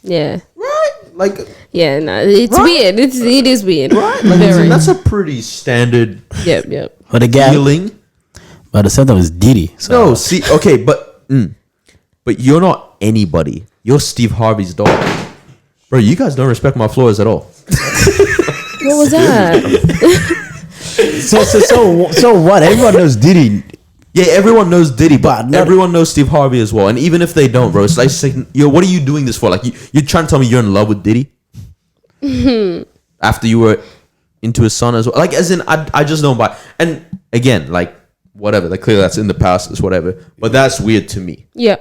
Yeah. Right? Like, Yeah, no, it's Right? weird. It is weird. right? Like, Very. that's a pretty standard Yep. But again, feeling. but the same time is Diddy. So No, see, okay, but you're not anybody. You're Steve Harvey's daughter. Bro, you guys don't respect my floors at all. What was that? so what? Everyone knows Diddy. Yeah, everyone knows Diddy, but But not- everyone knows Steve Harvey as well. And even if they don't, bro, it's like, yo, what are you doing this for? Like, you're trying to tell me you're in love with Diddy? After you were into his son as well? Like, as in, I just don't buy. And again, like, whatever. Like, clearly that's in the past, it's whatever. But that's weird to me. Yeah.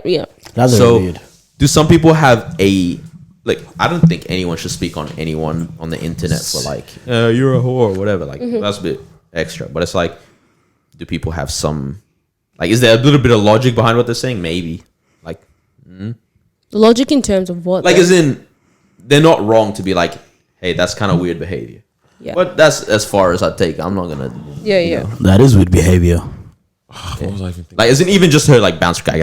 That's So, weird. do some people have a... Like, I don't think anyone should speak on anyone on the internet for, like, you're a whore or whatever. Like, that's a bit extra. But it's like, do people have some... Like, is there a little bit of logic behind what they're saying? Maybe. Like, Logic in terms of what? like though? as in, they're not wrong to be like, hey, that's kind of weird behavior. Yeah. But that's as far as I take. I'm not gonna. Yeah. That is weird behavior. What was I even thinking? Like, isn't even just her like bounce guy,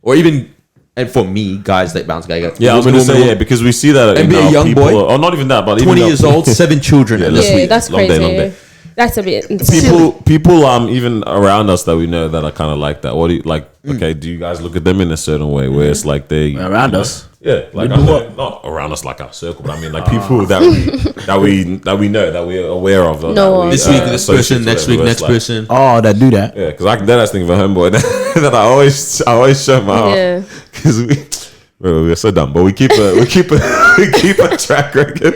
or even, and for me, guys that bounce guy. Yeah, I'm gonna say yeah because we see that And in be a our young people, boy, or not even that, but 20 even years old, 7 children. Yeah, and that's that's Yeah, weird. that's Long crazy. day, long day. That's a bit insane. people even around us that we know that are kind of like that. What do you like? Okay, do you guys look at them in a certain way where it's like they Around us. Yeah, like We I do know, what? not around us like our circle, but I mean like people that we know that we're aware of. or No, that we, This week, this associate person. with, Next week, where next it's like- person. Oh, that do that. Yeah, because I was thinking of a homeboy that I always show my heart Yeah. because we're so dumb, but we keep a track record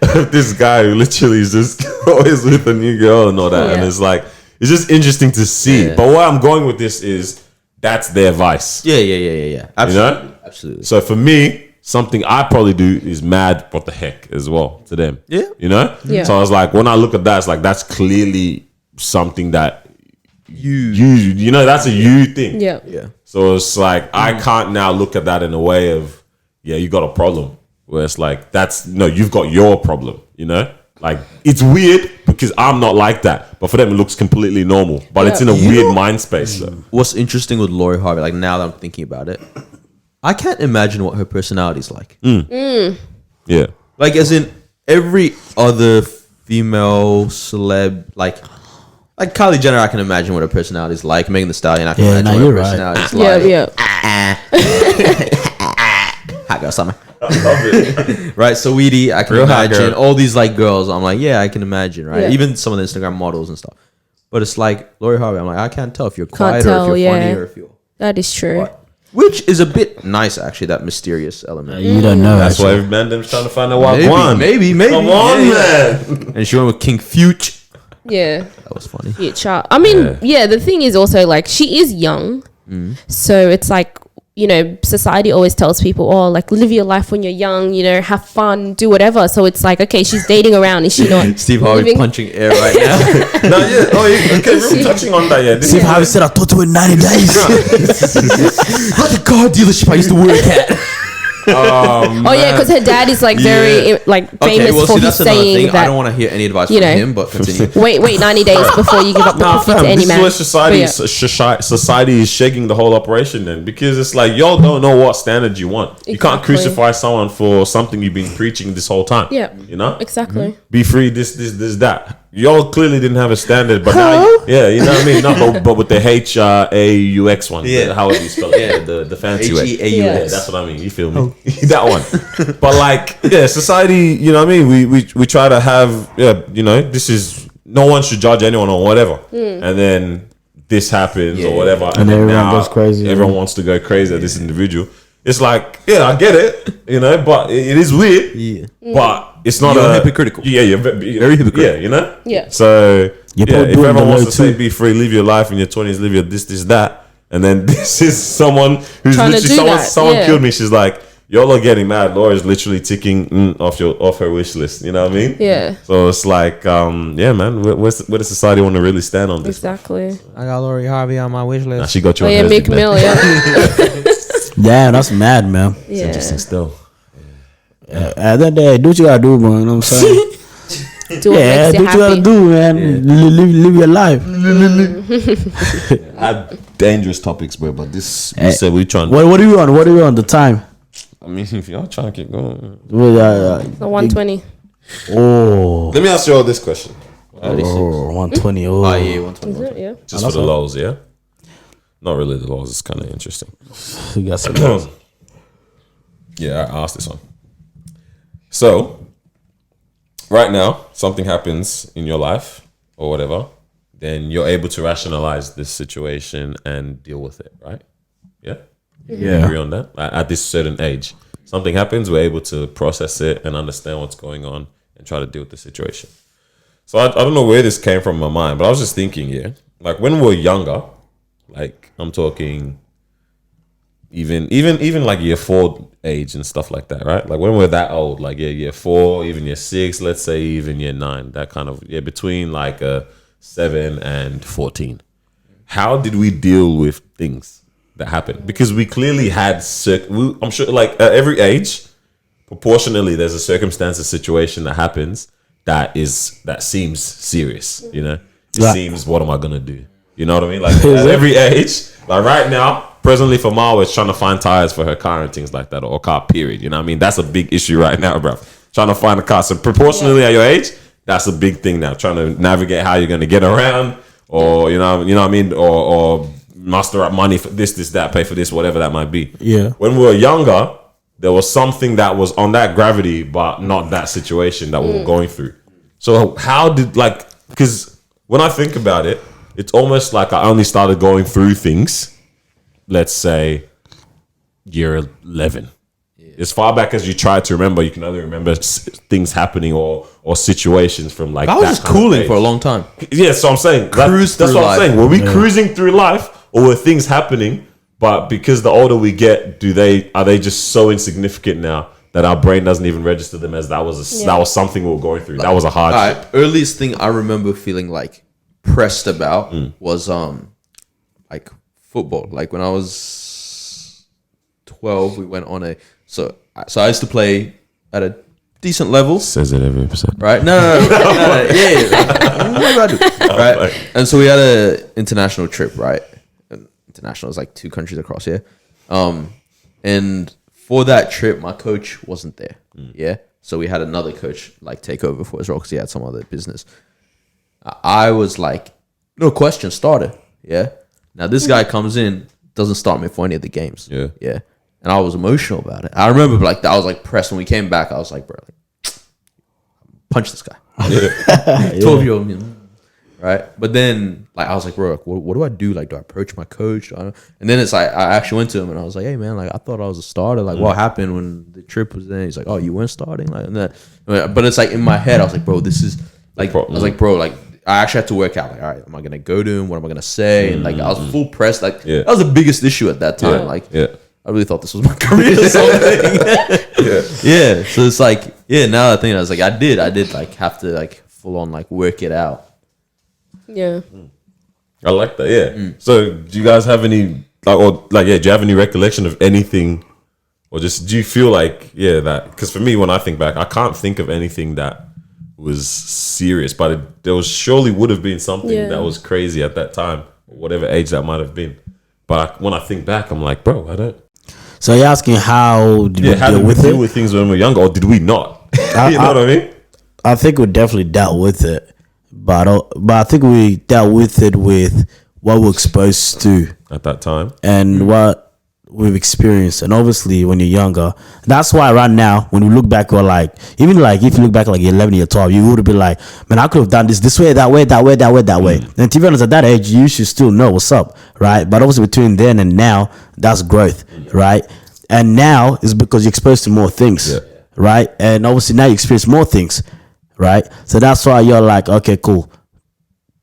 of this guy who literally is just always with a new girl and all that, and Yeah. it's like it's just interesting to see. Yeah. But where I'm going with this is that's their vice. Yeah. Absolutely. Absolutely. So for me, something I probably do is mad what the heck as well to them. Yeah. You know? Yeah. So I was like, when I look at that, it's like that's clearly something that you know, that's a you thing. Yeah. Yeah. So it's like I can't now look at that in a way of, yeah, you got a problem. Where it's like that's no, you've got your problem, you know? Like it's weird because I'm not like that. But for them it looks completely normal. But it's in a Yeah. weird mind space though. What's interesting with Lori Harvey, like now that I'm thinking about it, I can't imagine what her personality's like. Yeah. Like, as in every other female celeb, like Kylie Jenner, I can imagine what her personality's like. Megan Thee Stallion, I can Yeah, imagine nah, what her you're right. personality's Yeah. like. Yeah. Sama. I love it. Right, so Weedy, I can Real hot imagine girl. all these like girls. I'm like, yeah, I can imagine, right? Yeah. Even some of the Instagram models and stuff. But it's like Lori Harvey. I'm like, I can't tell if you're Can't quiet tell, or if you're funny yeah. or if you're That is true. what. Which is a bit nice, actually. That mysterious element. You don't know. That's why actually. every man them's trying to find a wild Maybe, one. maybe. Come on, Yeah. man. And she went with King Future. Yeah. That was funny. Future. I mean, yeah. The thing is also like she is young, so it's like, you know, society always tells people, oh, like live your life when you're young, you know, have fun, do whatever. So it's like, okay, she's dating around, is she not? Steve Harvey living- punching air right now. No, yeah. Oh, yeah. Okay, we're touching on that. Yeah. This See is how he said I thought to in 90 days. Like the car dealership I used to work at. Oh yeah, because her dad is like very like famous for his saying I that. don't want to hear any advice you from know, him, but continue. Wait 90 days before you give up the Nah, pussy fam, to any this man. is where society, But yeah. society is shaking the whole operation then, because it's like y'all don't know what standard you want. You can't Exactly. crucify someone for something you've been preaching this whole time. Yeah. You know? Exactly. Be free, this, that. Y'all clearly didn't have a standard, but now, yeah, you know what I mean? No, but with the HAUX one, Yeah. however you spell it, the fancy way. HEAUX. Yeah, that's what I mean. You feel me? That one. But like, yeah, society, you know what I mean? We try to have, yeah, you know, this is, no one should judge anyone or whatever. And then this happens or whatever. And then everyone goes crazy. Everyone wants to go crazy at this individual. It's like, yeah, I get it, you know, but it is weird. Yeah. But it's not You're a hypocritical. Yeah, you're very hypocritical. Yeah, you know. Yeah. So You're yeah, both if doing everyone the wants low to say too. be free, live your life in your 20s, live your this, that, and then this is someone who's Trying to literally do someone. that, Someone yeah. killed me. She's like, y'all are getting mad. Laura's literally ticking off her wish list. You know what I mean? Yeah. So it's like, yeah, man. Where does society want to really stand on this? Exactly. I got Lori Harvey on my wish Nah, list. she got you Oh on yeah, hers, Meek big man. Mill. Yeah. Damn, that's mad, man. Yeah. Interesting still. At that day, do what you gotta do, man. You know what I'm saying? Do what Yeah, makes do you what you gotta happy. do, man. Live your life. Had dangerous topics, bro. But this, we Eh, said we trying. What are you on? What are you on? The time? I mean, if y'all trying to keep going. The 120. Oh, Let me ask you all this question. 120. Oh, Oh, yeah, 120. Is it? Yeah. Just for the lows, yeah? Not really the lows. It's kind of interesting. you got some. Yeah, I asked this one. So, right now, something happens in your life or whatever, then you're able to rationalize this situation and deal with it, right? Yeah? Yeah. Agree on that? At this certain age, something happens, we're able to process it and understand what's going on and try to deal with the situation. So, I don't know where this came from in my mind, but I was just thinking, yeah, like when we were younger, like I'm talking even like year 4 age and stuff like that, right? Like when we're that old, like year 4, even year 6, let's say even year 9, that kind of between like 7 and 14. How did we deal with things that happened? Because we clearly had I'm sure like at every age, proportionally, there's a circumstance, a situation that happens that seems serious. You know, it Like- seems, what am I gonna do? You know what I mean? Like at every age, like right now, presently for Marwa, is trying to find tires for her car and things like that, or car. Period. You know what I mean? That's a big issue right now, bro. Trying to find a car. So proportionally at your age, that's a big thing now. Trying to navigate how you're gonna get around, or you know what I mean, or muster up money for this, that, pay for this, whatever that might be. Yeah. When we were younger, there was something that was on that gravity, but not that situation that we were going through. So how did, like, because when I think about it, it's almost like I only started going through things, let's say, year 11. As far back as you try to remember, you can only remember things happening or situations from like I was that just kind of cooling age. for a long time. Yeah, so I'm saying Cruise that's through what I'm life. saying. Were we cruising through life, or were things happening? But because the older we get, are they just so insignificant now that our brain doesn't even register them as that was something we were going through? That was a hardship. Alright, earliest thing I remember feeling like pressed about was like football. Like when I was 12, we went on so I used to play at a decent level. Says it every episode. Right? No. Yeah. What do I do? Right? And so we had a international trip, right? And international is like 2 countries across here. And for that trip, my coach wasn't there. Yeah. So we had another coach like take over for us because he had some other business. I was like, no question, starter. Yeah. Now this guy comes in, doesn't start me for any of the games. Yeah. Yeah. and I was emotional about it. I remember like I was like pressed when we came back. I was like, bro, like, punch this guy. 12-year-old me, right? But then like I was like, bro, like, what do I do? Like, do I approach my coach? And then it's like I actually went to him and I was like, hey man, like I thought I was a starter. Like what happened when the trip was there? He's like, oh, you weren't starting. Like, and that, but it's like in my head, I was like, bro, this is like, I was like, bro, like I actually had to work out. Like, all right, am I gonna go to him? What am I gonna say? And like I was full pressed. Like that was the biggest issue at that time. Like I really thought this was my career or something. Yeah. So it's like, now that I think I was like, I did like have to like full on like work it out. Yeah. I like that. Yeah. So do you guys have any do you have any recollection of anything, or just do you feel like that? Because for me, when I think back, I can't think of anything that was serious, but there was surely would have been something that was crazy at that time, or whatever age that might have been. But when I think back, I'm like, bro, I don't. So you're asking how did we deal with things when we were younger, or did we not? You know what I mean? I think we definitely dealt with it, but I think we dealt with it with what we're exposed to at that time and what we've experienced. And obviously when you're younger, that's why right now when we look back, we're like, even like if you look back like 11 or 12, you would be like, man, I could have done this way, that way. And to be honest, at that age you should still know what's up, right? But obviously between then and now, that's growth, right? And now is because you're exposed to more things, right? And obviously now you experience more things, right? So that's why you're like, okay, cool,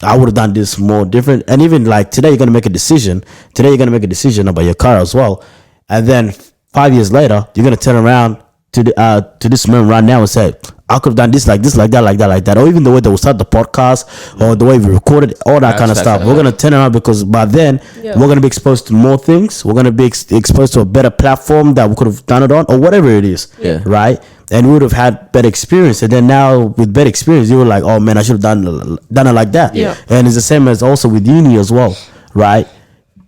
I would have done this more different. And even like today, you're going to make a decision. Today, you're going to make a decision about your car as well. And then 5 years later, you're going to turn around to this moment right now and say, I could have done this, like that. Or even the way that we start the podcast or the way we recorded, all that kind of stuff. We're going to turn around because by then, we're going to be exposed to more things. We're going to be exposed to a better platform that we could have done it on or whatever it is, right? And we would have had better experience. And then now with better experience, you were like, oh man, I should have done it like that. Yeah. And it's the same as also with uni as well, right?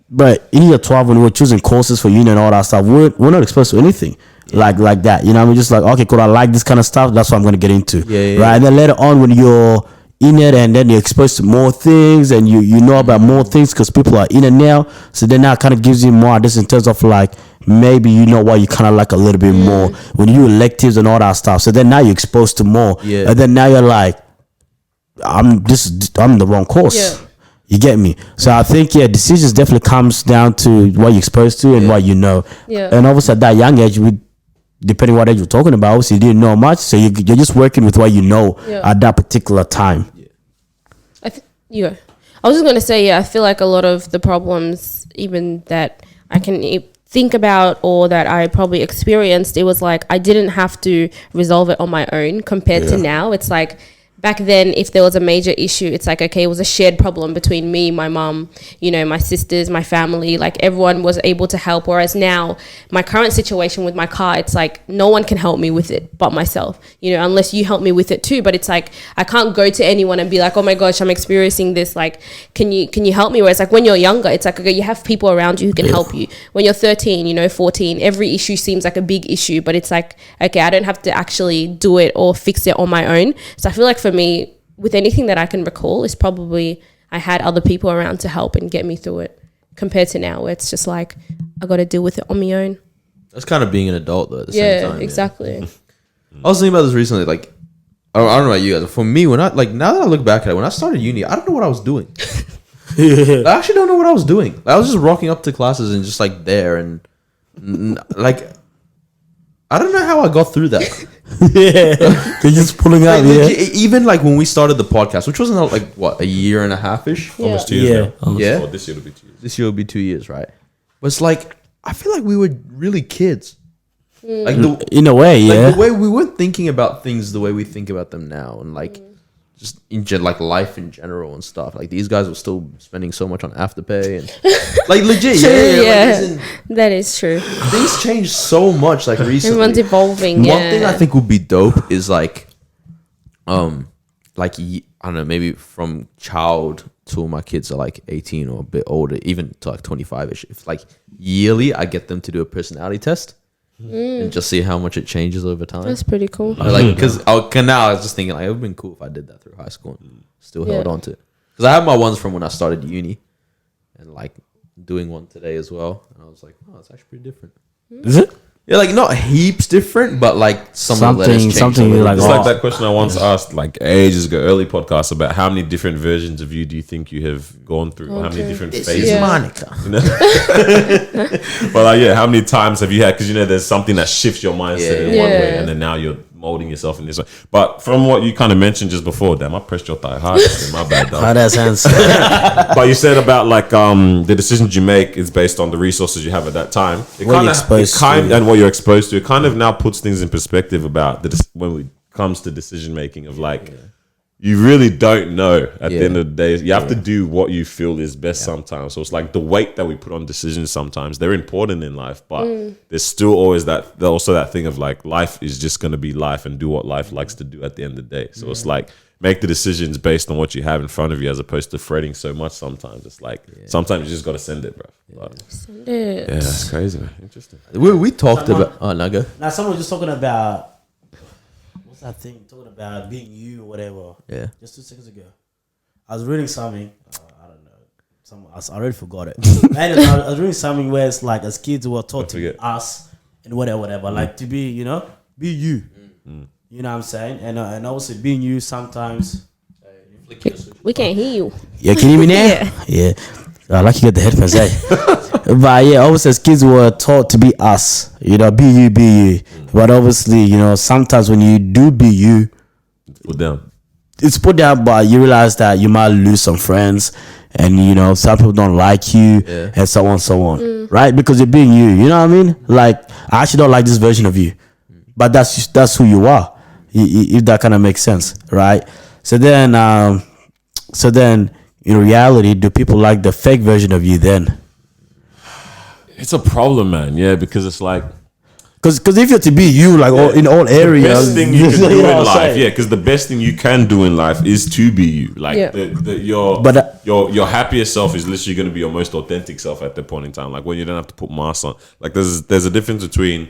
But in year 12, when we were choosing courses for uni and all that stuff, we're not exposed to anything like that. You know what I mean? Just like, okay, cool, I like this kind of stuff. That's what I'm going to get into. Right? And then later on when you're in it and then you're exposed to more things and you know about more things because people are in it now. So then that kind of gives you more this in terms of like, maybe you know what you kind of like a little bit more when you electives and all that stuff. So then now you're exposed to more, and then now you're like, I'm the wrong course. You get me? So I think decisions definitely comes down to what you're exposed to and what you know. And obviously at that young age, depending what age you're talking about, obviously you didn't know much, so you're just working with what you know at that particular time. I was just gonna say, I feel like a lot of the problems, even that I can think about or that I probably experienced, it was like I didn't have to resolve it on my own compared to now. It's like back then, if there was a major issue, it's like, okay, it was a shared problem between me, my mum, my sisters, my family, like everyone was able to help. Whereas now, my current situation with my car, it's like no one can help me with it but myself, unless you help me with it too. But it's like, I can't go to anyone and be like, oh my gosh, I'm experiencing this. Like, can you help me? Whereas like when you're younger, it's like, okay, you have people around you who can help you. When you're 13, 14, every issue seems like a big issue, but it's like, okay, I don't have to actually do it or fix it on my own. So I feel like for me, with anything that I can recall, is probably I had other people around to help and get me through it, compared to now where it's just like I got to deal with it on my own. That's kind of being an adult though at the same time. Exactly. I was thinking about this recently, like I don't know about you guys, but for me, when I now that I look back at it, when I started uni, I don't know what I was doing. I actually don't know what I was doing. I was just rocking up to classes and just like there and like I don't know how I got through that. They're just pulling out. Even like when we started the podcast, which wasn't like what, a year and a half ish, almost 2 years. Yeah, this year will be 2 years. This year will be 2 years, right? But it's like I feel like we were really kids. Like in a way, like the way we weren't thinking about things the way we think about them now, and like just in like life in general and stuff. Like these guys were still spending so much on Afterpay and like legit. That is true. Things changed so much like recently. Everyone's evolving. One thing I think would be dope is like I don't know, maybe from child till my kids are like 18 or a bit older, even to like 25ish. If like yearly, I get them to do a personality test. And just see how much it changes over time. That's pretty cool. Like, because now I was just thinking, like, it would have been cool if I did that through high school and still held on to it. Because I have my ones from when I started uni and like doing one today as well. And I was like, oh, it's actually pretty different. Is it? Yeah, like not heaps different, but like some of the letters change. Something a little like bit. It's like that question I once asked, like ages ago, early podcasts, about how many different versions of you do you think you have gone through? How many different This phases? is Monica. You know? But like, yeah, how many times have you had? Because you know, there's something that shifts your mindset in one way, and then now you're molding yourself in this way. But from what you kind of mentioned just before, damn, I pressed your thigh hard. My bad, dog. How that sounds. But you said about like the decisions you make is based on the resources you have at that time. What you're exposed to. And what you're exposed to. It kind of now puts things in perspective about when it comes to decision making of like. You really don't know at the end of the day. You have to do what you feel is best sometimes. So it's like the weight that we put on decisions sometimes, they're important in life, but there's still always that thing of like life is just going to be life and do what life likes to do at the end of the day. So it's like make the decisions based on what you have in front of you as opposed to fretting so much sometimes. It's like sometimes you just got to send it, bro. Send it. Yeah, that's crazy, man. Interesting. We talked about. Oh, no, go. Now, someone was just talking about what's that thing? Talking about being you or whatever. Yeah. Just 2 seconds ago, I was reading something. I don't know. I already forgot it. Anyway, I was reading something where it's like as kids we were taught to be us and whatever. Like to be, be you. You know what I'm saying? And also being you sometimes. We can't hear you. Yeah, can you hear me now? Yeah. I like you get the headphones, But yeah, obviously as kids we were taught to be us. Be you. But obviously, sometimes when you do be you, Put down. it's put down, but you realize that you might lose some friends, and some people don't like you, and so on, right? Because you're being you. You know what I mean? Like I actually don't like this version of you, but that's who you are. If that kind of makes sense, right? So then in reality, do people like the fake version of you then? It's a problem, man. Yeah, because it's like Because if you're to be you, like in all areas, the best thing you can do know what in I'm life, saying? because the best thing you can do in life is to be you. Like your happiest self is literally going to be your most authentic self at that point in time. Like when you don't have to put masks on. Like there's a difference between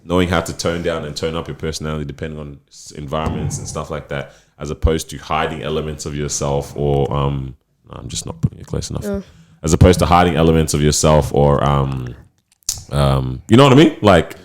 knowing how to tone down and tone up your personality depending on environments and stuff like that, as opposed to hiding elements of yourself or no, I'm just not putting it close enough. As opposed to hiding elements of yourself or you know what I mean? Like.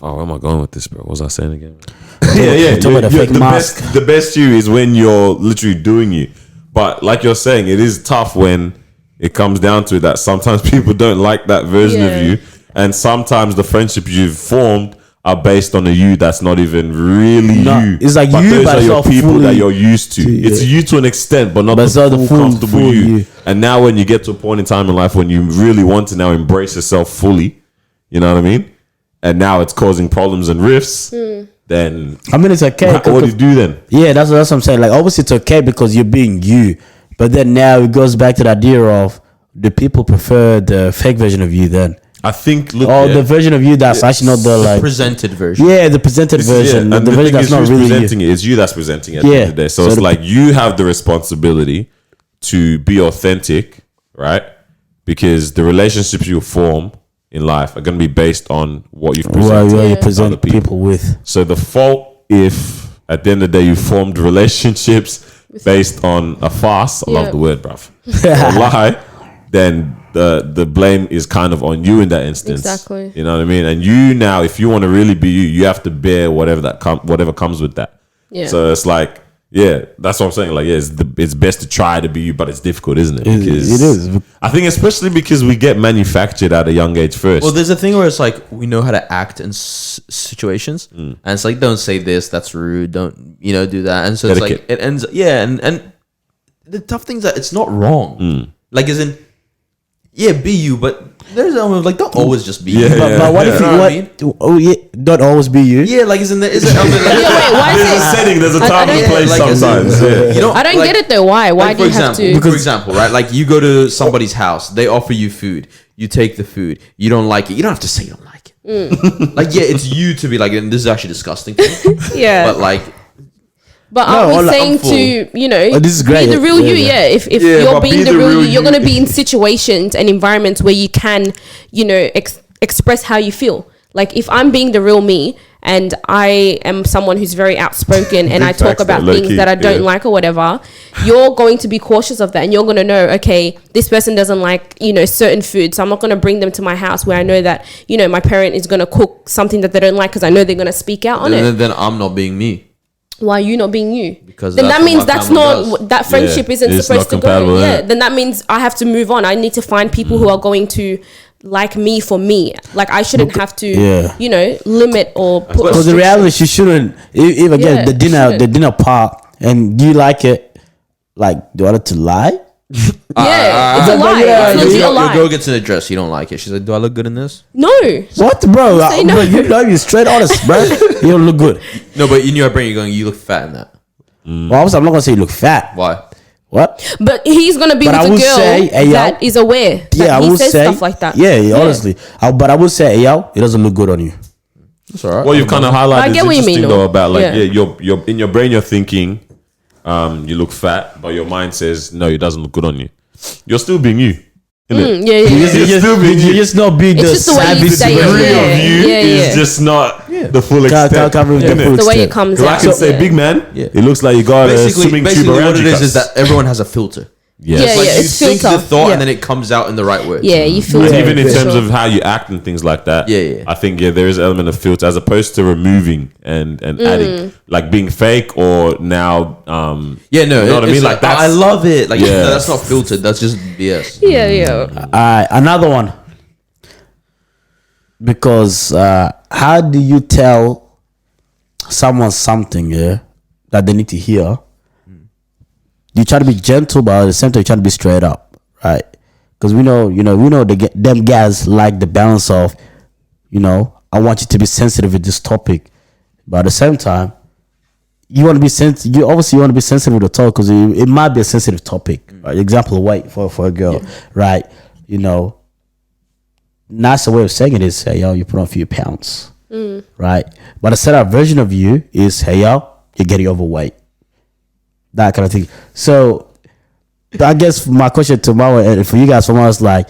Oh, where am I going with this, bro? What was I saying again? The best you is when you're literally doing you. But like you're saying, it is tough when it comes down to that. Sometimes people don't like that version of you. And sometimes the friendships you've formed are based on a you that's not even really you. It's like but you, those but are it's your not people fully that you're used to. It's you to an extent, but not the full comfortable you. And now when you get to a point in time in life when you really want to now embrace yourself fully, you know what I mean? And now it's causing problems and rifts, then I mean it's okay. What do you do then? Yeah, that's what I'm saying. Like obviously it's okay because you're being you, but then now it goes back to the idea of do people prefer the fake version of you then? I think the version of you that's actually not the presented version. Yeah, the presented version. And the version that's not really presenting you. it. It's you that's presenting it at the end of the day. So it's like you have the responsibility to be authentic, right? Because the relationships you form in life are going to be based on what you've presented you present people with. So the fault if at the end of the day you formed relationships based on a farce, I love the word, bruv, or lie, then the blame is kind of on you in that instance. Exactly. You know what I mean? And you now, if you want to really be you, you have to bear whatever comes with that. Yeah. So it's like, yeah, that's what I'm saying. Like, yeah, it's best to try to be you, but it's difficult, isn't it? Because it is. I think especially because we get manufactured at a young age first. Well, there's a thing where it's like we know how to act in situations, and it's like don't say this, that's rude. Don't do that, and so Etiquette. it's like it ends. Yeah, and the tough things that it's not wrong. Like as in, be you, but there's an element of like don't always just be you. But what if don't always be you? Yeah, like is an element like why is there's a setting, there's a time and place sometimes. I don't get it though. Why? Why do you have to? For example, right? Like you go to somebody's house, they offer you food, you take the food, you don't like it, you don't have to say you don't like it. Like it's you to be like, and this is actually disgusting. Yeah, but like. But are we saying to, this is great. be the real you? Yeah. If you're being the real you, you're going to be in situations and environments where you can, express how you feel. Like if I'm being the real me and I am someone who's very outspoken and I talk facts, about low things key, that I don't yeah. like or whatever, you're going to be cautious of that, and you're going to know, okay, this person doesn't like, you know, certain food, so I'm not going to bring them to my house where I know that, you know, my parent is going to cook something that they don't like because I know they're going to speak out on it. Then I'm not being me. Why are you not being you? Because then that's that what means my that's family not does. that friendship Yeah, isn't it's supposed not to go. compatible, Yeah, innit? then that means I have to move on. I need to find people who are going to like me for me. Like I shouldn't have to, Yeah. you know, limit or put. Because the reality, she shouldn't. If again Yeah, the shouldn't. dinner part, and do you like it? Like, do I have to lie? Yeah, it's a lie. yeah, It's legit a Your lie. girl gets in a dress, you don't like it. She's like, do I look good in this? No, What, bro? Say no. Bro, you know you're straight honest, bro. You don't look good. No, but in your brain, you're going, you look fat in that. Well, obviously, I'm not gonna say you look fat. Why? What? but he's gonna be But I with a would girl say, hey, yo, that is aware. That Yeah, I he would says say stuff like that. Yeah, honestly. But I would say, hey, yo, it doesn't look good on you. That's all right. What you've kind of highlighted I get is what you interesting mean, though though. about like Yeah. you're in your brain you're thinking you look fat, but your mind says no, it doesn't look good on you. You're still being you. Innit? Yeah, yeah, yeah. You're still being you you. just not being It's the just the way you savage say it, version. Degree yeah. of you Yeah, is yeah. just not the full extent. Can't cover the innit? full The way it extent. comes Because I out. can say, yeah. big man, Yeah. it looks like you got a swimming tube Basically around what it you. is that everyone has a filter. Yes. Yeah, Like yeah, you it's think the filter. thought Yeah. and then it comes out in the right words. Yeah, you feel And it. even in For terms sure. of how you act and things like that, Yeah. I think there is an element of filter as opposed to removing and adding, like being fake or now. Yeah, no, you know what I it's mean. Like I that's love it. Like Yeah. no, that's not filtered. That's just BS. Yeah, yeah. All right, another one. Because how do you tell someone something, yeah, that they need to hear? You try to be gentle, but at the same time, you try to be straight up, right? Because we know them guys like the balance of, I want you to be sensitive with this topic, but at the same time, you want to be sensitive. You obviously want to be sensitive with the talk because it might be a sensitive topic. Right? Example, weight for a girl, right? Nicer way of saying it is, hey yo, you put on a few pounds, right? But a set up version of you is, hey yo, you're getting overweight, that kind of thing. So I guess my question tomorrow and for you guys from us, like,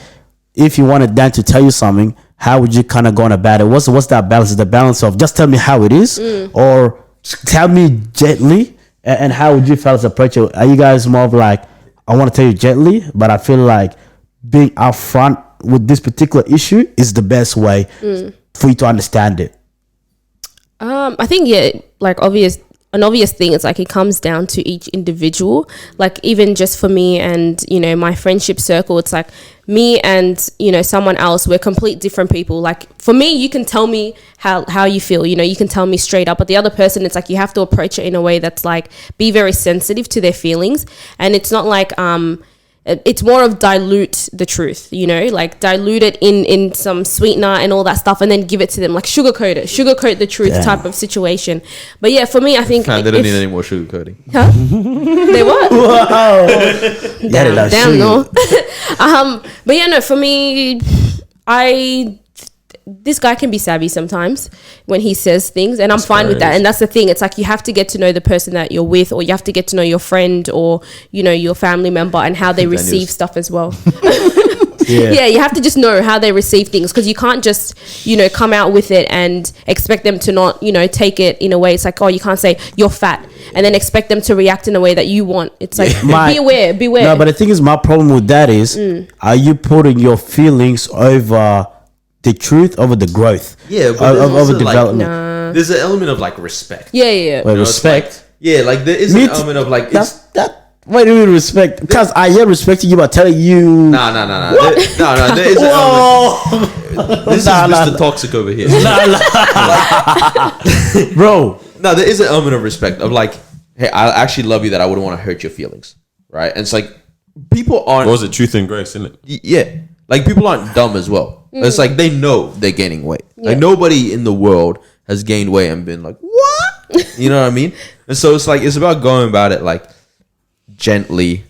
if you wanted Dan to tell you something, how would you kind of go on about it? What's that balance? Is the balance of just tell me how it is, or tell me gently, and how would you fellas approach it? Are you guys more of like, I want to tell you gently, but I feel like being upfront with this particular issue is the best way for you to understand it? I think like an obvious thing is like it comes down to each individual. Like even just for me and my friendship circle, it's like me and someone else, we're complete different people. Like for me, you can tell me how you feel, you can tell me straight up, but the other person, it's like you have to approach it in a way that's like be very sensitive to their feelings. And it's not like it's more of dilute the truth, like dilute it in some sweetener and all that stuff, and then give it to them, like sugarcoat the truth type of situation. But yeah, for me, I think They don't need any more sugar coating. Huh? They what? Wow. Damn, no. But yeah, no, for me, this guy can be savvy sometimes when he says things, and I'm fine with that. And that's the thing. It's like you have to get to know the person that you're with, or you have to get to know your friend or, your family member and how they receive stuff as well. Yeah, you have to just know how they receive things, because you can't just, come out with it and expect them to not, take it in a way. It's like, oh, you can't say you're fat and then expect them to react in a way that you want. It's like, be aware. No, but the thing is, my problem with that is, are you putting your feelings over the truth, over the growth? Yeah, but over development. there's an element of like respect. Yeah. Wait, respect? Like there is an element of like Why do we respect? Because I am respecting you by telling you. No. There is an element. This is Mr. Toxic over here. Bro. No, there is an element of respect of like, hey, I actually love you that I wouldn't want to hurt your feelings, right? And it's like people aren't. what was it? Truth and grace, isn't it? Yeah, like people aren't dumb as well. It's like they know they're gaining weight. Like nobody in the world has gained weight and been like, what? You know what I mean? And so it's like it's about going about it like gently,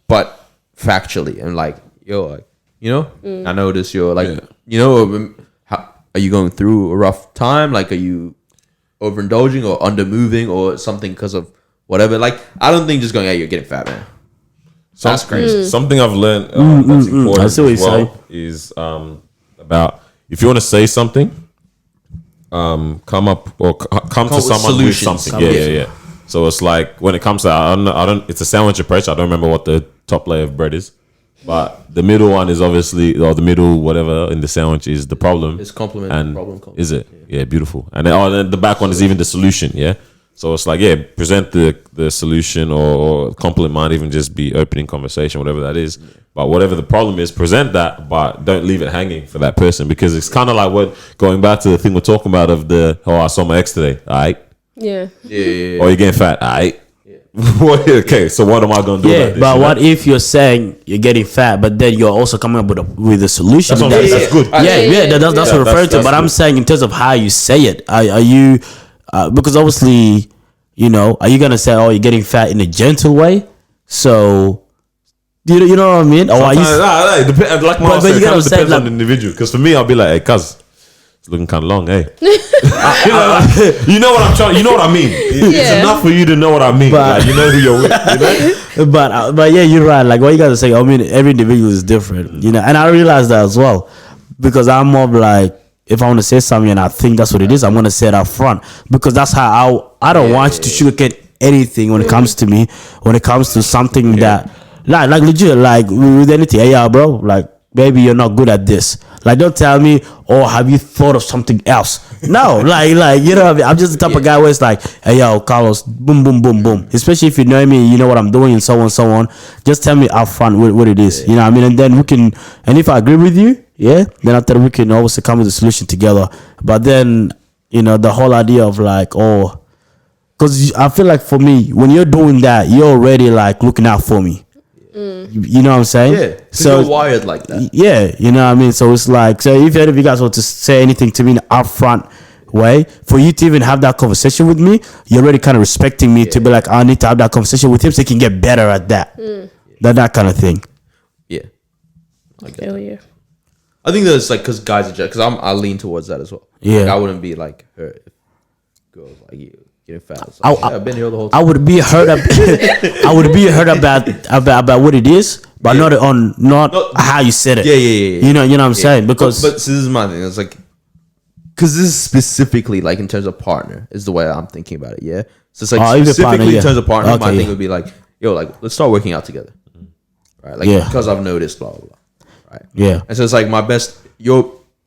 but factually, and like, yo, like, I notice you're like, how are you going through a rough time? Like, are you overindulging or undermoving or something because of whatever? Like, I don't think just going, hey, you're getting fat, man. That's crazy. Something I've learned that's important I see what as you're well is about if you want to say something, come up or come to with someone with solutions. something. Yeah. So it's like when it comes to I don't. It's a sandwich approach. I don't remember what the top layer of bread is, but the middle one is obviously, or the middle whatever in the sandwich is the problem. It's complement and problem. Complement. Is it? Yeah, beautiful. And then the back one is even the solution. Yeah. So it's like, present the solution, or compliment might even just be opening conversation, whatever that is. Yeah. But whatever the problem is, present that, but don't leave it hanging for that person, because it's kind of like going back to the thing we're talking about of I saw my ex today. All right. Yeah. Or you're getting fat. All right. Okay, so what am I gonna do? Yeah, about this, but what if you're saying you're getting fat, but then you're also coming up with a solution? That's good. That's what I'm referring to. But I'm saying in terms of how you say it, are you? Because obviously, are you gonna say, "Oh, you're getting fat" in a gentle way? So, you know what I mean? Or are you? Like my but you gotta say depends on the individual. Because for me, I'll be like, "Hey, cuz, it's looking kind of long, hey." You know what I'm trying. You know what I mean. It's enough for you to know what I mean. But, you know who you're with. But yeah, you're right. Like what you guys are saying. I mean, every individual is different. And I realize that as well, because I'm more like, if I want to say something and I think that's what it is, I'm going to say it up front, because that's how I don't want you to sugarcoat anything when it comes to me, when it comes to something that, like legit, like with anything. Hey, bro, like, maybe you're not good at this. Like, don't tell me, oh, have you thought of something else? No, like, you know what I mean? I'm just the type of guy where it's like, hey, yo, Carlos, boom, boom, boom, boom. Especially if you know me, you know what I'm doing, and so on, so on. Just tell me up front what it is. You know what I mean? And then and if I agree with you, then after we can always come with a solution together. But then, the whole idea of like, because I feel like for me, when you're doing that, you're already like looking out for me. You know what I'm saying? Yeah. So you're wired like that. Yeah, you know what I mean? So it's like, so if any of you guys want to say anything to me in an upfront way, for you to even have that conversation with me, you're already kind of respecting me to be like, I need to have that conversation with him so he can get better at that. That kind of thing. Yeah. I feel you. I think that's like, because guys are because I lean towards that as well. Yeah. Like, I wouldn't be like hurt if girls like you getting fat. Like, I've been here the whole time. I would be hurt about what it is, but not how you said it. Yeah. You know what I'm saying? Because but so this is my thing. It's like, because this is specifically like in terms of partner is the way I'm thinking about it. Yeah. So it's like specifically partner, in terms of partner, my thing would be like, yo, like, let's start working out together. Right. Like, because I've noticed blah, blah, blah. Right. Yeah. And so it's like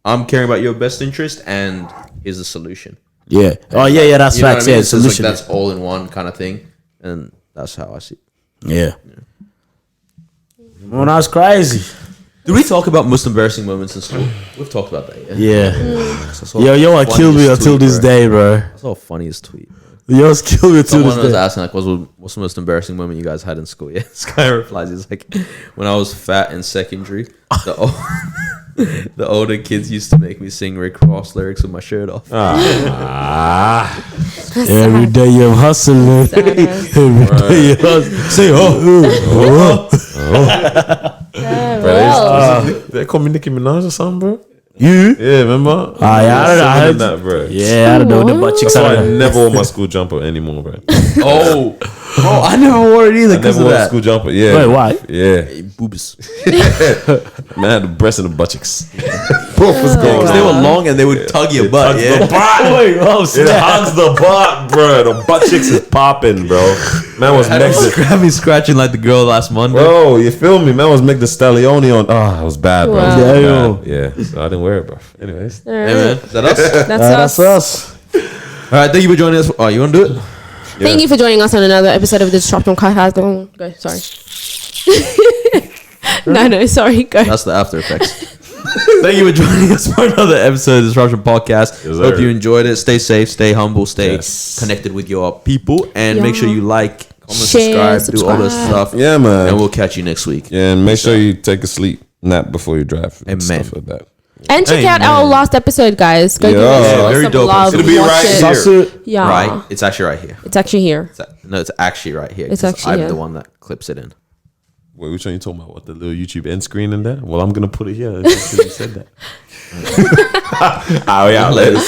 I'm caring about your best interest, and here's the solution. Yeah. Oh yeah. That's facts. Yeah. So Solution. it's like that's all in one kind of thing, and that's how I see it. Yeah. Well, that's crazy. Did we talk about most embarrassing moments in school? We've talked about that. Yeah. Yo, I killed me until this day, bro. That's the funniest tweet. Yo, it's killed me until this Someone was day. asking like, what's the most embarrassing moment you guys had in school? Yeah, this guy replies, he's like, when I was fat in secondary, the older kids used to make me sing Rick Ross lyrics with my shirt off. Every day you're hustling. Every day you're hustling. Say They call me Nicki Minaj or something, bro. You? Yeah, remember? I heard that, bro. Yeah, I don't know the butt chicks. That's why I never wore my school jumper anymore, bro. Oh, I never wore it either I because never of wore a that. school jumper. Yeah. Wait, why? Yeah. Boobs. Man, I had the breast and the butt cheeks. Both was going Because they were long and they would tug your butt. The butt. Wait, It hugs the butt, bro. The butt cheeks is popping, bro. Man was I Meg had me scratching like the girl last Monday. Bro, you feel me? Man was Meg the Stallione on. Oh, it was bad, bro. Wow. It was bad. Yeah, so I didn't wear it, bro. Anyways. All Hey, right. man. Is that us? That's us. All right, thank you for joining us. Oh, you want to do it? Thank you for joining us on another episode of the Disruption Podcast. Go, sorry. No, sorry. Go. That's the after effects. Thank you for joining us for another episode of the Disruption Podcast. Yes, Hope sir. you enjoyed it. Stay safe, stay humble, stay Yes. connected with your people, and make sure you like, comment, Share, subscribe, do all this stuff. Yeah, man. And we'll catch you next week. Yeah, and make sure you take a sleep nap before you drive. Amen. And stuff like that. And check out our last episode, guys. Go give Yeah, it very some dope. love. It'll be watch right it. here. Yeah. Right? It's actually right here. It's actually here. It's actually right here. It's 'cause actually I'm here. the one that clips it in. Wait, which one you talking about? What, the little YouTube end screen in there? Well, I'm going to put it here. Just 'cause you said that. Oh, yeah. Later.